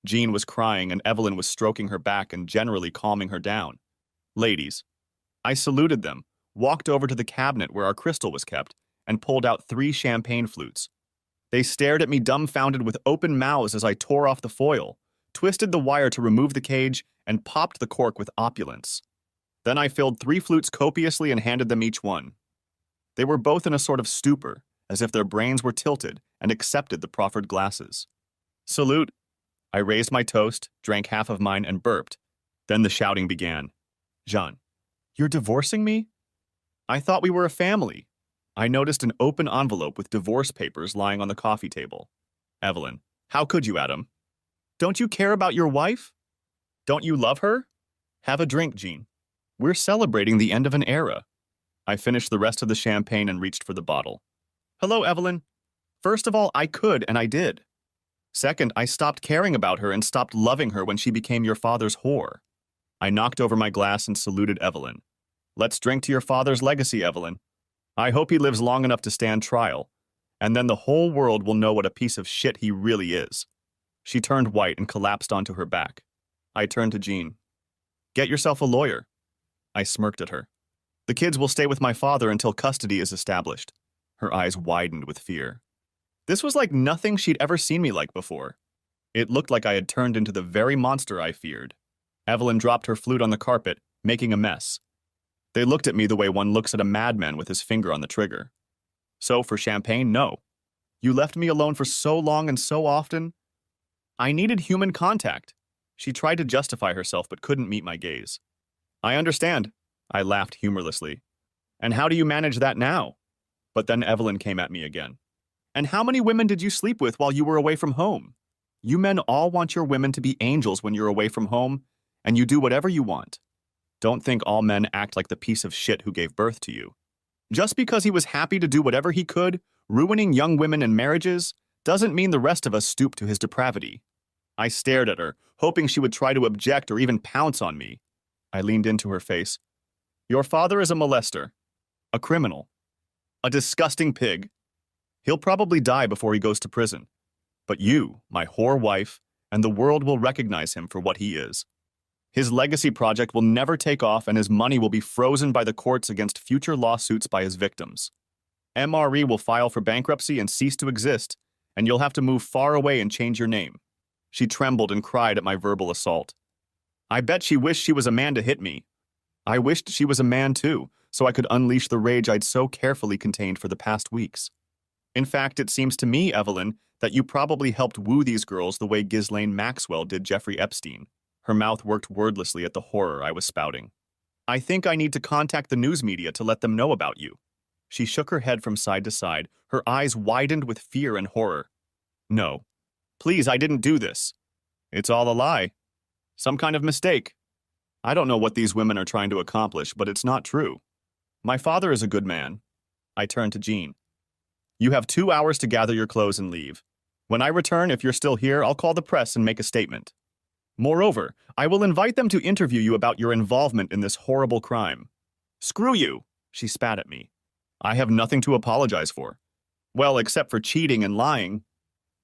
Jean was crying and Evelyn was stroking her back and generally calming her down. "Ladies." I saluted them, walked over to the cabinet where our crystal was kept, and pulled out 3 champagne flutes. They stared at me dumbfounded with open mouths as I tore off the foil, twisted the wire to remove the cage, and popped the cork with opulence. Then I filled 3 flutes copiously and handed them each one. They were both in a sort of stupor, as if their brains were tilted, and accepted the proffered glasses. "Salute." I raised my toast, drank half of mine, and burped. Then the shouting began. "Jean, you're divorcing me?" "I thought we were a family." I noticed an open envelope with divorce papers lying on the coffee table. "Evelyn, how could you, Adam? Don't you care about your wife? Don't you love her? Have a drink, Jean. We're celebrating the end of an era." I finished the rest of the champagne and reached for the bottle. "Hello, Evelyn. First of all, I could, and I did. Second, I stopped caring about her and stopped loving her when she became your father's whore." I knocked over my glass and saluted Evelyn. "Let's drink to your father's legacy, Evelyn. I hope he lives long enough to stand trial, and then the whole world will know what a piece of shit he really is." She turned white and collapsed onto her back. I turned to Jean. "Get yourself a lawyer." I smirked at her. "The kids will stay with my father until custody is established." Her eyes widened with fear. This was like nothing she'd ever seen me like before. It looked like I had turned into the very monster I feared. Evelyn dropped her flute on the carpet, making a mess. They looked at me the way one looks at a madman with his finger on the trigger. "So for champagne, no. You left me alone for so long and so often." "I needed human contact." She tried to justify herself but couldn't meet my gaze. "I understand." I laughed humorlessly. "And how do you manage that now?" But then Evelyn came at me again. "And how many women did you sleep with while you were away from home? You men all want your women to be angels when you're away from home, and you do whatever you want. Don't think all men act like the piece of shit who gave birth to you. Just because he was happy to do whatever he could, ruining young women and marriages, doesn't mean the rest of us stoop to his depravity." I stared at her, hoping she would try to object or even pounce on me. I leaned into her face. Your father is a molester, a criminal, a disgusting pig. He'll probably die before he goes to prison. But you, my whore wife, and the world will recognize him for what he is. His legacy project will never take off and his money will be frozen by the courts against future lawsuits by his victims. MRE will file for bankruptcy and cease to exist, and you'll have to move far away and change your name. She trembled and cried at my verbal assault. I bet she wished she was a man to hit me. I wished she was a man too, so I could unleash the rage I'd so carefully contained for the past weeks. In fact, it seems to me, Evelyn, that you probably helped woo these girls the way Ghislaine Maxwell did Jeffrey Epstein. Her mouth worked wordlessly at the horror I was spouting. I think I need to contact the news media to let them know about you. She shook her head from side to side, her eyes widened with fear and horror. No. Please, I didn't do this. It's all a lie. Some kind of mistake. I don't know what these women are trying to accomplish, but it's not true. My father is a good man. I turned to Jean. You have 2 hours to gather your clothes and leave. When I return, if you're still here, I'll call the press and make a statement. Moreover, I will invite them to interview you about your involvement in this horrible crime. Screw you, she spat at me. I have nothing to apologize for. Well, except for cheating and lying.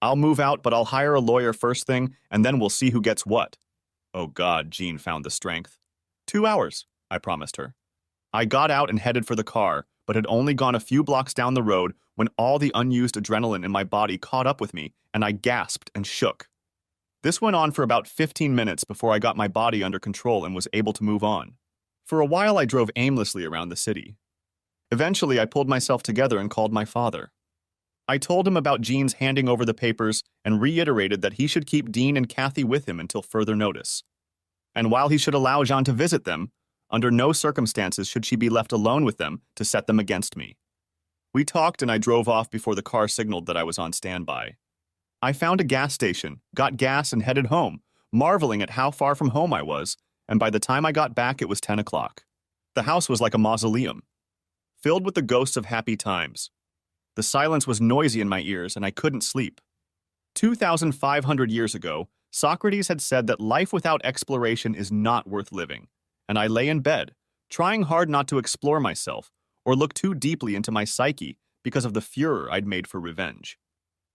I'll move out, but I'll hire a lawyer first thing, and then we'll see who gets what. Oh God, Jean found the strength. 2 hours, I promised her. I got out and headed for the car, but had only gone a few blocks down the road when all the unused adrenaline in my body caught up with me, and I gasped and shook. This went on for about 15 minutes before I got my body under control and was able to move on. For a while, I drove aimlessly around the city. Eventually, I pulled myself together and called my father. I told him about Jean's handing over the papers and reiterated that he should keep Dean and Kathy with him until further notice. And while he should allow Jean to visit them, under no circumstances should she be left alone with them to set them against me. We talked and I drove off before the car signaled that I was on standby. I found a gas station, got gas and headed home, marveling at how far from home I was, and by the time I got back it was 10 o'clock. The house was like a mausoleum, filled with the ghosts of happy times. The silence was noisy in my ears and I couldn't sleep. 2,500 years ago, Socrates had said that life without exploration is not worth living, and I lay in bed, trying hard not to explore myself or look too deeply into my psyche because of the furor I'd made for revenge.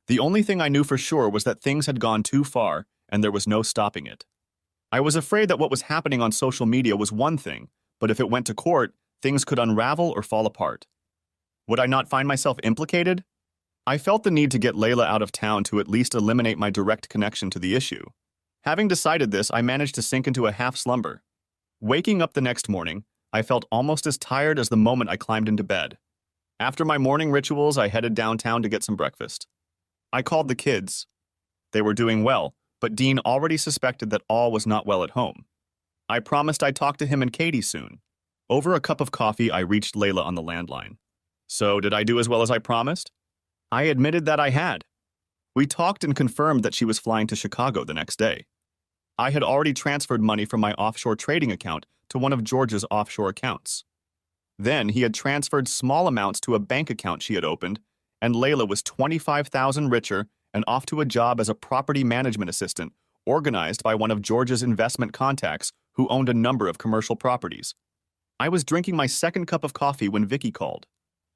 The only thing I knew for sure was that things had gone too far and there was no stopping it. I was afraid that what was happening on social media was one thing, but if it went to court, things could unravel or fall apart. Would I not find myself implicated? I felt the need to get Layla out of town to at least eliminate my direct connection to the issue. Having decided this, I managed to sink into a half slumber. Waking up the next morning, I felt almost as tired as the moment I climbed into bed. After my morning rituals, I headed downtown to get some breakfast. I called the kids. They were doing well, but Dean already suspected that all was not well at home. I promised I'd talk to him and Katie soon. Over a cup of coffee, I reached Layla on the landline. So, did I do as well as I promised? I admitted that I had. We talked and confirmed that she was flying to Chicago the next day. I had already transferred money from my offshore trading account to one of George's offshore accounts. Then he had transferred small amounts to a bank account she had opened, and Layla was $25,000 richer and off to a job as a property management assistant organized by one of George's investment contacts who owned a number of commercial properties. I was drinking my second cup of coffee when Vicky called.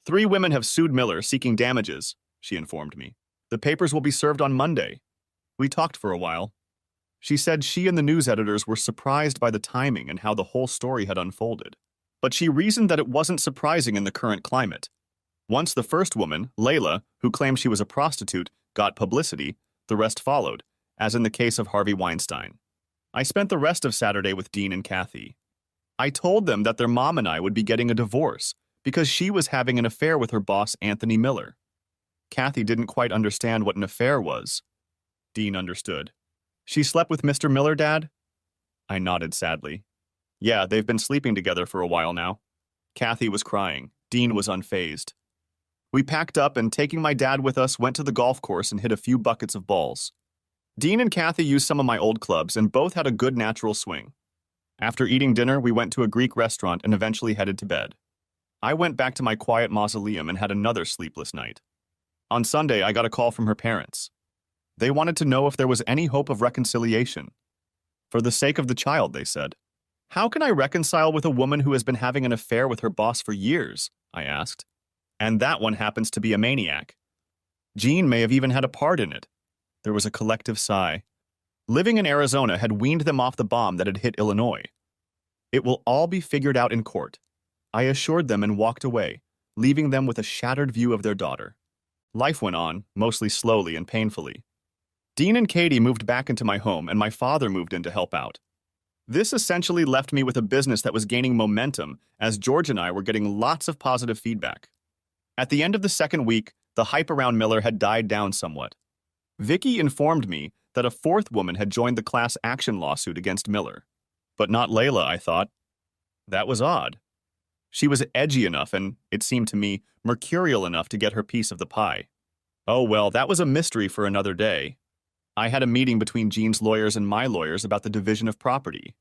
3 women have sued Miller seeking damages, she informed me. The papers will be served on Monday. We talked for a while. She said she and the news editors were surprised by the timing and how the whole story had unfolded. But she reasoned that it wasn't surprising in the current climate. Once the first woman, Layla, who claimed she was a prostitute, got publicity, the rest followed, as in the case of Harvey Weinstein. I spent the rest of Saturday with Dean and Kathy. I told them that their mom and I would be getting a divorce because she was having an affair with her boss, Anthony Miller. Kathy didn't quite understand what an affair was. Dean understood. She slept with Mr. Miller, Dad? I nodded sadly. Yeah, they've been sleeping together for a while now. Kathy was crying. Dean was unfazed. We packed up and, taking my dad with us, went to the golf course and hit a few buckets of balls. Dean and Kathy used some of my old clubs and both had a good natural swing. After eating dinner, we went to a Greek restaurant and eventually headed to bed. I went back to my quiet mausoleum and had another sleepless night. On Sunday, I got a call from her parents. They wanted to know if there was any hope of reconciliation. For the sake of the child, they said. How can I reconcile with a woman who has been having an affair with her boss for years? I asked. And that one happens to be a maniac. Jean may have even had a part in it. There was a collective sigh. Living in Arizona had weaned them off the bomb that had hit Illinois. It will all be figured out in court, I assured them and walked away, leaving them with a shattered view of their daughter. Life went on, mostly slowly and painfully. Dean and Katie moved back into my home, and my father moved in to help out. This essentially left me with a business that was gaining momentum as George and I were getting lots of positive feedback. At the end of the second week, the hype around Miller had died down somewhat. Vicky informed me that a fourth woman had joined the class action lawsuit against Miller. But not Layla, I thought. That was odd. She was edgy enough and, it seemed to me, mercurial enough to get her piece of the pie. Oh well, that was a mystery for another day. I had a meeting between Jean's lawyers and my lawyers about the division of property.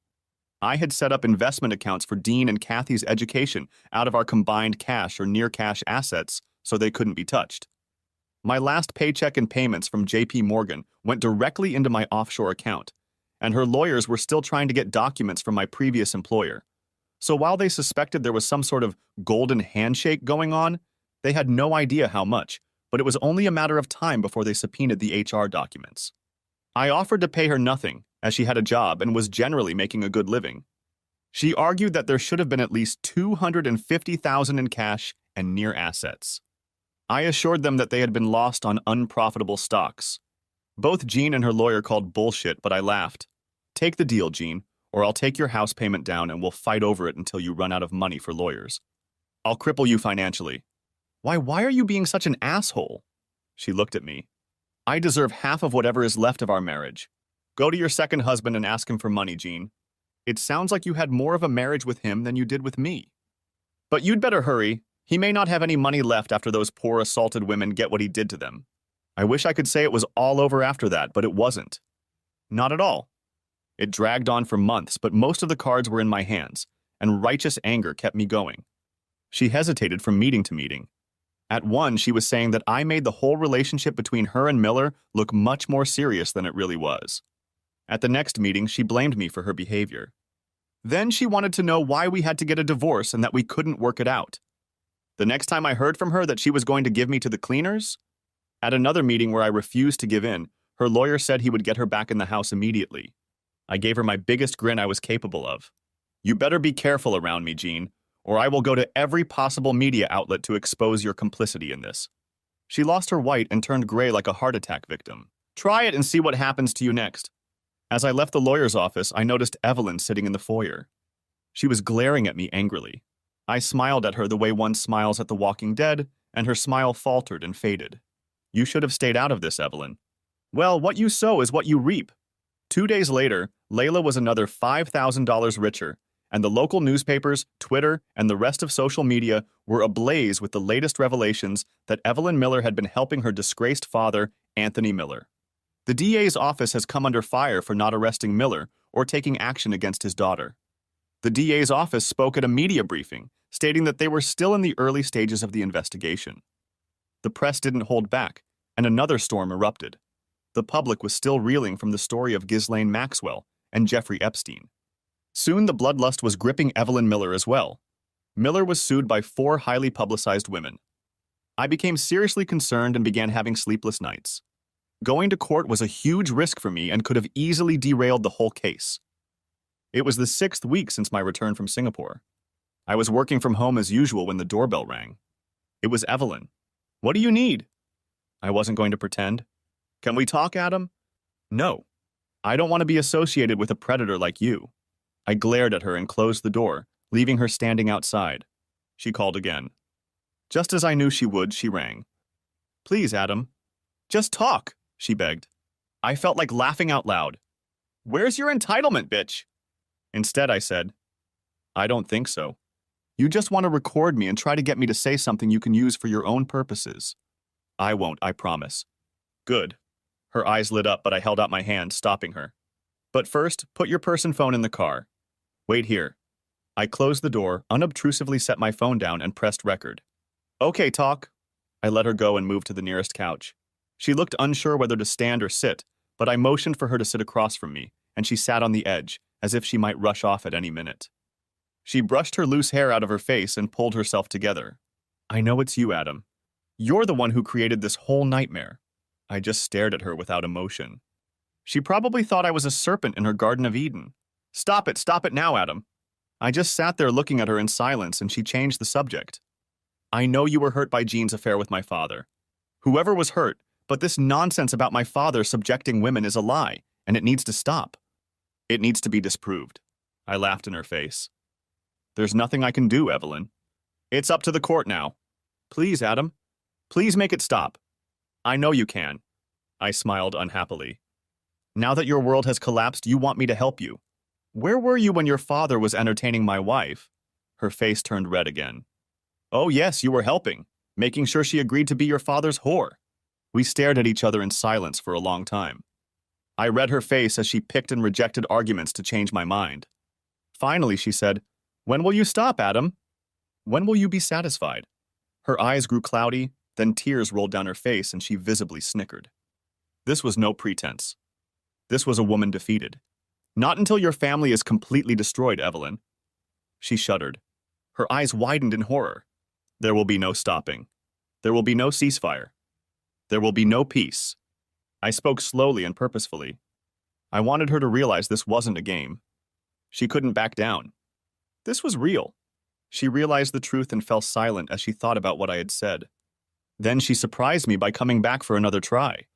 I had set up investment accounts for Dean and Kathy's education out of our combined cash or near-cash assets so they couldn't be touched. My last paycheck and payments from JP Morgan went directly into my offshore account, and her lawyers were still trying to get documents from my previous employer. So while they suspected there was some sort of golden handshake going on, they had no idea how much, but it was only a matter of time before they subpoenaed the HR documents. I offered to pay her nothing, as she had a job and was generally making a good living. She argued that there should have been at least $250,000 in cash and near assets. I assured them that they had been lost on unprofitable stocks. Both Jean and her lawyer called bullshit, but I laughed. Take the deal, Jean, or I'll take your house payment down and we'll fight over it until you run out of money for lawyers. I'll cripple you financially. Why are you being such an asshole? She looked at me. I deserve half of whatever is left of our marriage. Go to your second husband and ask him for money, Jean. It sounds like you had more of a marriage with him than you did with me. But you'd better hurry. He may not have any money left after those poor assaulted women get what he did to them. I wish I could say it was all over after that, but it wasn't. Not at all. It dragged on for months, but most of the cards were in my hands, and righteous anger kept me going. She hesitated from meeting to meeting. At one, she was saying that I made the whole relationship between her and Miller look much more serious than it really was. At the next meeting, she blamed me for her behavior. Then she wanted to know why we had to get a divorce and that we couldn't work it out. The next time I heard from her that she was going to give me to the cleaners, at another meeting where I refused to give in, her lawyer said he would get her back in the house immediately. I gave her my biggest grin I was capable of. You better be careful around me, Jean, or I will go to every possible media outlet to expose your complicity in this. She lost her white and turned gray like a heart attack victim. Try it and see what happens to you next. As I left the lawyer's office, I noticed Evelyn sitting in the foyer. She was glaring at me angrily. I smiled at her the way one smiles at the Walking Dead, and her smile faltered and faded. You should have stayed out of this, Evelyn. Well, what you sow is what you reap. 2 days later, Layla was another $5,000 richer, and the local newspapers, Twitter, and the rest of social media were ablaze with the latest revelations that Evelyn Miller had been helping her disgraced father, Anthony Miller. The DA's office has come under fire for not arresting Miller or taking action against his daughter. The DA's office spoke at a media briefing, stating that they were still in the early stages of the investigation. The press didn't hold back, and another storm erupted. The public was still reeling from the story of Ghislaine Maxwell and Jeffrey Epstein. Soon the bloodlust was gripping Evelyn Miller as well. Miller was sued by 4 highly publicized women. I became seriously concerned and began having sleepless nights. Going to court was a huge risk for me and could have easily derailed the whole case. It was the 6th week since my return from Singapore. I was working from home as usual when the doorbell rang. It was Evelyn. What do you need? I wasn't going to pretend. Can we talk, Adam? No. I don't want to be associated with a predator like you. I glared at her and closed the door, leaving her standing outside. She called again. Just as I knew she would, she rang. Please, Adam. Just talk, she begged. I felt like laughing out loud. Where's your entitlement, bitch? Instead, I said, I don't think so. You just want to record me and try to get me to say something you can use for your own purposes. I won't, I promise. Good. Her eyes lit up, but I held out my hand, stopping her. But first, put your purse and phone in the car. Wait here. I closed the door, unobtrusively set my phone down, and pressed record. Okay, talk. I let her go and moved to the nearest couch. She looked unsure whether to stand or sit, but I motioned for her to sit across from me, and she sat on the edge, as if she might rush off at any minute. She brushed her loose hair out of her face and pulled herself together. I know it's you, Adam. You're the one who created this whole nightmare. I just stared at her without emotion. She probably thought I was a serpent in her Garden of Eden. Stop it now, Adam. I just sat there looking at her in silence and she changed the subject. I know you were hurt by Jean's affair with my father. Whoever was hurt, but this nonsense about my father subjecting women is a lie, and it needs to stop. It needs to be disproved. I laughed in her face. There's nothing I can do, Evelyn. It's up to the court now. Please, Adam. Please make it stop. I know you can. I smiled unhappily. Now that your world has collapsed, you want me to help you. Where were you when your father was entertaining my wife? Her face turned red again. Oh yes, you were helping, making sure she agreed to be your father's whore. We stared at each other in silence for a long time. I read her face as she picked and rejected arguments to change my mind. Finally, she said, "When will you stop, Adam? When will you be satisfied?" Her eyes grew cloudy, then tears rolled down her face and she visibly snickered. This was no pretense. This was a woman defeated. Not until your family is completely destroyed, Evelyn. She shuddered. Her eyes widened in horror. There will be no stopping. There will be no ceasefire. There will be no peace. I spoke slowly and purposefully. I wanted her to realize this wasn't a game. She couldn't back down. This was real. She realized the truth and fell silent as she thought about what I had said. Then she surprised me by coming back for another try.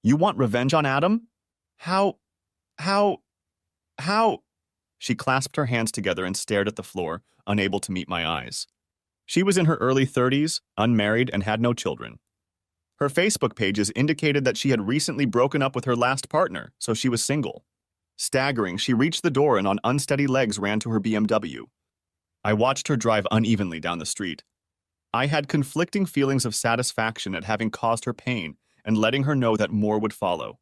You want revenge on Adam? How? She clasped her hands together and stared at the floor, unable to meet my eyes. She was in her early 30s, unmarried, and had no children. Her Facebook pages indicated that she had recently broken up with her last partner, so she was single. Staggering, she reached the door and on unsteady legs ran to her BMW. I watched her drive unevenly down the street. I had conflicting feelings of satisfaction at having caused her pain and letting her know that more would follow.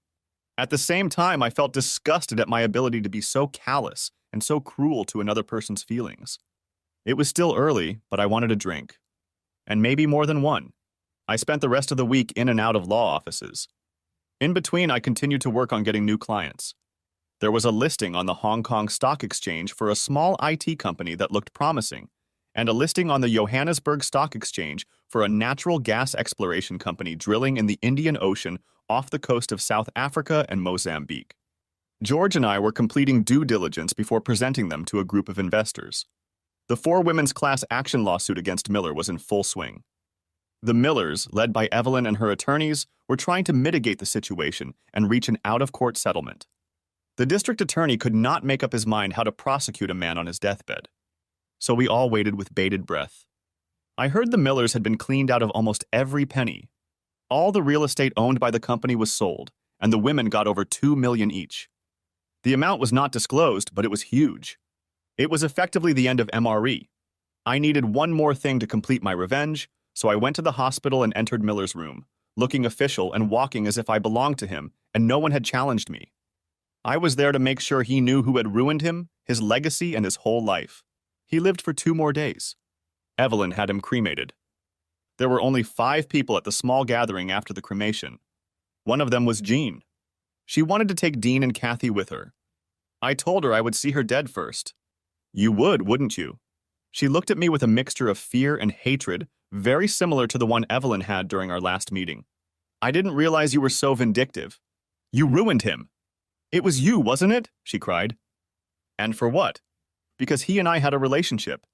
At the same time, I felt disgusted at my ability to be so callous and so cruel to another person's feelings. It was still early, but I wanted a drink. And maybe more than one. I spent the rest of the week in and out of law offices. In between, I continued to work on getting new clients. There was a listing on the Hong Kong Stock Exchange for a small IT company that looked promising, and a listing on the Johannesburg Stock Exchange for a natural gas exploration company drilling in the Indian Ocean off the coast of South Africa and Mozambique. George and I were completing due diligence before presenting them to a group of investors. The 4 women's class action lawsuit against Miller was in full swing. The Millers, led by Evelyn and her attorneys, were trying to mitigate the situation and reach an out-of-court settlement. The district attorney could not make up his mind how to prosecute a man on his deathbed. So we all waited with bated breath. I heard the Millers had been cleaned out of almost every penny. All the real estate owned by the company was sold, and the women got over $2 million each. The amount was not disclosed, but it was huge. It was effectively the end of MRE. I needed one more thing to complete my revenge, so I went to the hospital and entered Miller's room, looking official and walking as if I belonged to him, and no one had challenged me. I was there to make sure he knew who had ruined him, his legacy, and his whole life. He lived for 2 more days. Evelyn had him cremated. There were only 5 people at the small gathering after the cremation. One of them was Jean. She wanted to take Dean and Kathy with her. I told her I would see her dead first. You would, wouldn't you? She looked at me with a mixture of fear and hatred, very similar to the one Evelyn had during our last meeting. I didn't realize you were so vindictive. You ruined him. It was you, wasn't it? She cried. And for what? Because he and I had a relationship.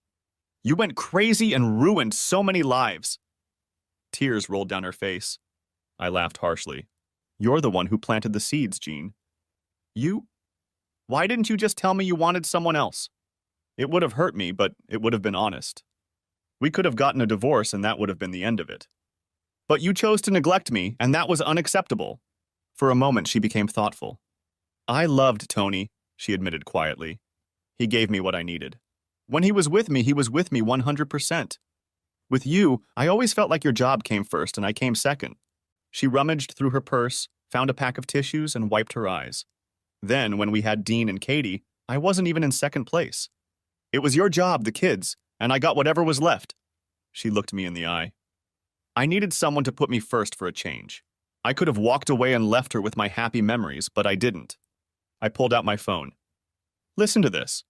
You went crazy and ruined so many lives. Tears rolled down her face. I laughed harshly. You're the one who planted the seeds, Jean. You? Why didn't you just tell me you wanted someone else? It would have hurt me, but it would have been honest. We could have gotten a divorce and that would have been the end of it. But you chose to neglect me, and that was unacceptable. For a moment, she became thoughtful. I loved Tony, she admitted quietly. He gave me what I needed. When he was with me 100%. With you, I always felt like your job came first and I came second. She rummaged through her purse, found a pack of tissues, and wiped her eyes. Then, when we had Dean and Katie, I wasn't even in second place. It was your job, the kids, and I got whatever was left. She looked me in the eye. I needed someone to put me first for a change. I could have walked away and left her with my happy memories, but I didn't. I pulled out my phone. Listen to this.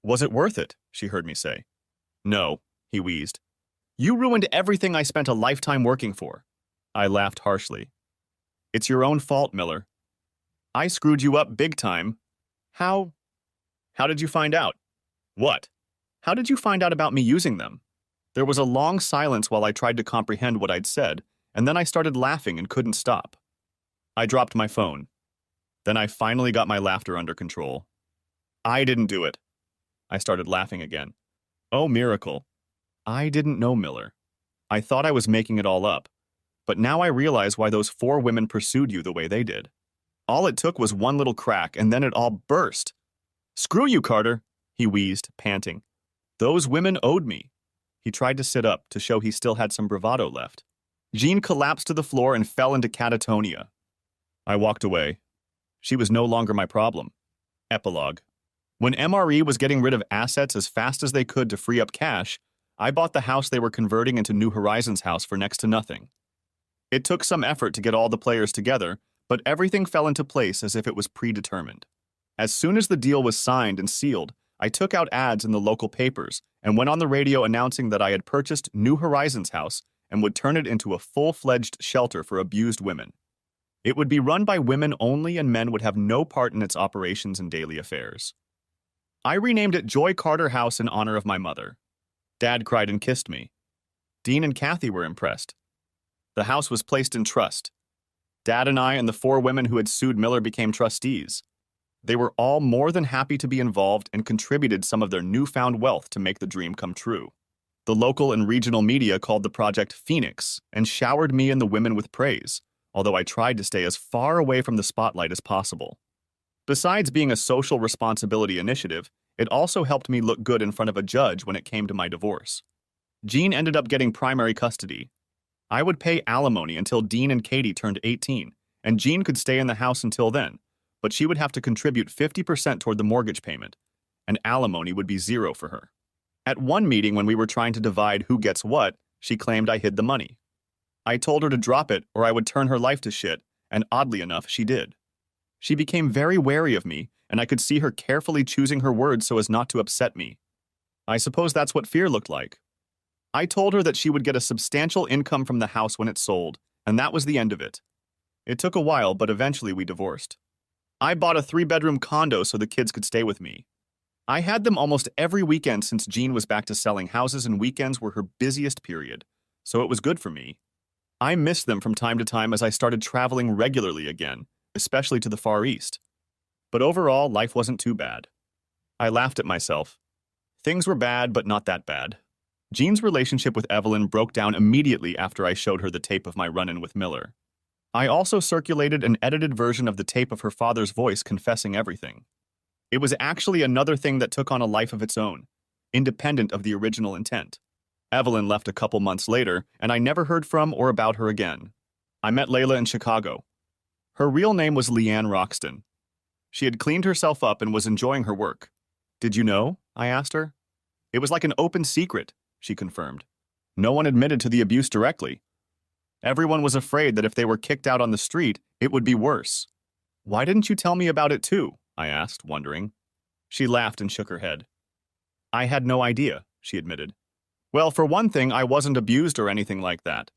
Was it worth it? She heard me say. No, he wheezed. You ruined everything I spent a lifetime working for. I laughed harshly. It's your own fault, Miller. I screwed you up big time. How? How did you find out? What? How did you find out about me using them? There was a long silence while I tried to comprehend what I'd said, and then I started laughing and couldn't stop. I dropped my phone. Then I finally got my laughter under control. I didn't do it. I started laughing again. Oh, miracle. I didn't know Miller. I thought I was making it all up, but now I realize why those 4 women pursued you the way they did. All it took was one little crack, and then it all burst. Screw you, Carter, he wheezed, panting. Those women owed me. He tried to sit up to show he still had some bravado left. Jean collapsed to the floor and fell into catatonia. I walked away. She was no longer my problem. Epilogue. When MRE was getting rid of assets as fast as they could to free up cash, I bought the house they were converting into New Horizons House for next to nothing. It took some effort to get all the players together, but everything fell into place as if it was predetermined. As soon as the deal was signed and sealed, I took out ads in the local papers and went on the radio announcing that I had purchased New Horizons House and would turn it into a full-fledged shelter for abused women. It would be run by women only, and men would have no part in its operations and daily affairs. I renamed it Joy Carter House in honor of my mother. Dad cried and kissed me. Dean and Kathy were impressed. The house was placed in trust. Dad and I and the 4 women who had sued Miller became trustees. They were all more than happy to be involved and contributed some of their newfound wealth to make the dream come true. The local and regional media called the project Phoenix and showered me and the women with praise, although I tried to stay as far away from the spotlight as possible. Besides being a social responsibility initiative, it also helped me look good in front of a judge when it came to my divorce. Jean ended up getting primary custody. I would pay alimony until Dean and Katie turned 18, and Jean could stay in the house until then, but she would have to contribute 50% toward the mortgage payment, and alimony would be 0 for her. At one meeting when we were trying to divide who gets what, she claimed I hid the money. I told her to drop it or I would turn her life to shit, and oddly enough, she did. She became very wary of me, and I could see her carefully choosing her words so as not to upset me. I suppose that's what fear looked like. I told her that she would get a substantial income from the house when it sold, and that was the end of it. It took a while, but eventually we divorced. I bought a 3-bedroom condo so the kids could stay with me. I had them almost every weekend since Jean was back to selling houses, and weekends were her busiest period, so it was good for me. I missed them from time to time as I started traveling regularly again, especially to the Far East. But overall, life wasn't too bad. I laughed at myself. Things were bad, but not that bad. Jean's relationship with Evelyn broke down immediately after I showed her the tape of my run-in with Miller. I also circulated an edited version of the tape of her father's voice confessing everything. It was actually another thing that took on a life of its own, independent of the original intent. Evelyn left a couple months later, and I never heard from or about her again. I met Layla in Chicago. Her real name was Leanne Roxton. She had cleaned herself up and was enjoying her work. Did you know? I asked her. It was like an open secret, she confirmed. No one admitted to the abuse directly. Everyone was afraid that if they were kicked out on the street, it would be worse. Why didn't you tell me about it too? I asked, wondering. She laughed and shook her head. I had no idea, she admitted. Well, for one thing, I wasn't abused or anything like that.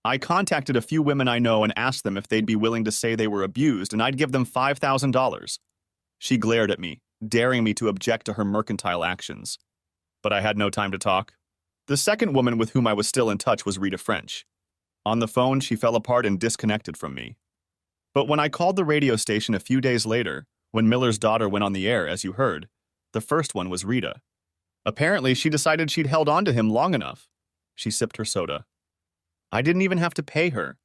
I contacted a few women I know and asked them if they'd be willing to say they were abused, and I'd give them $5,000. She glared at me, daring me to object to her mercantile actions. But I had no time to talk. The second woman with whom I was still in touch was Rita French. On the phone, she fell apart and disconnected from me. But when I called the radio station a few days later, when Miller's daughter went on the air, as you heard, the first one was Rita. Apparently, she decided she'd held on to him long enough. She sipped her soda. I didn't even have to pay her.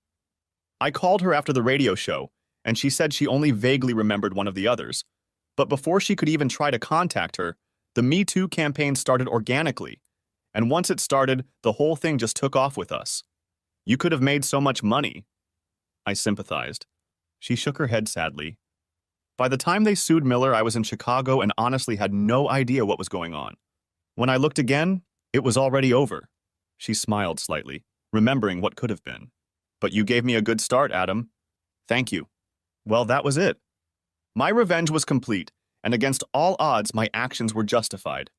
I called her after the radio show, and she said she only vaguely remembered one of the others. But before she could even try to contact her, the Me Too campaign started organically, and once it started, the whole thing just took off with us. You could have made so much money. I sympathized. She shook her head sadly. By the time they sued Miller, I was in Chicago and honestly had no idea what was going on. When I looked again, it was already over. She smiled slightly, remembering what could have been. But you gave me a good start, Adam. Thank you. Well, that was it. My revenge was complete, and against all odds, my actions were justified.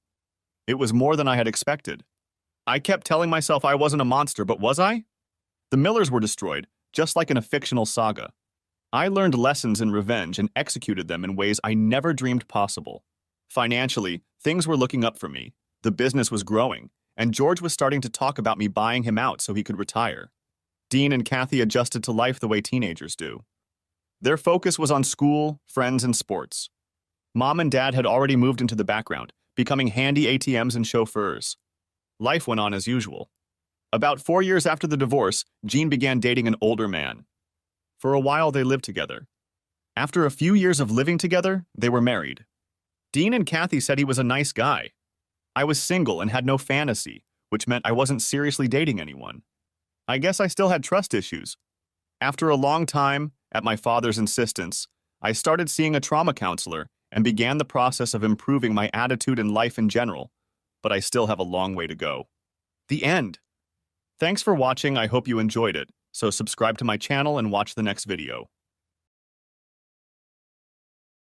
It was more than I had expected. I kept telling myself I wasn't a monster, but was I? The Millers were destroyed, just like in a fictional saga. I learned lessons in revenge and executed them in ways I never dreamed possible. Financially, things were looking up for me. The business was growing, and George was starting to talk about me buying him out so he could retire. Dean and Kathy adjusted to life the way teenagers do. Their focus was on school, friends, and sports. Mom and Dad had already moved into the background, becoming handy ATMs and chauffeurs. Life went on as usual. About 4 years after the divorce, Jean began dating an older man. For a while, they lived together. After a few years of living together, they were married. Dean and Kathy said he was a nice guy. I was single and had no fantasy, which meant I wasn't seriously dating anyone. I guess I still had trust issues. After a long time, at my father's insistence, I started seeing a trauma counselor and began the process of improving my attitude and life in general, but I still have a long way to go. The end. Thanks for watching. I hope you enjoyed it. So subscribe to my channel and watch the next video.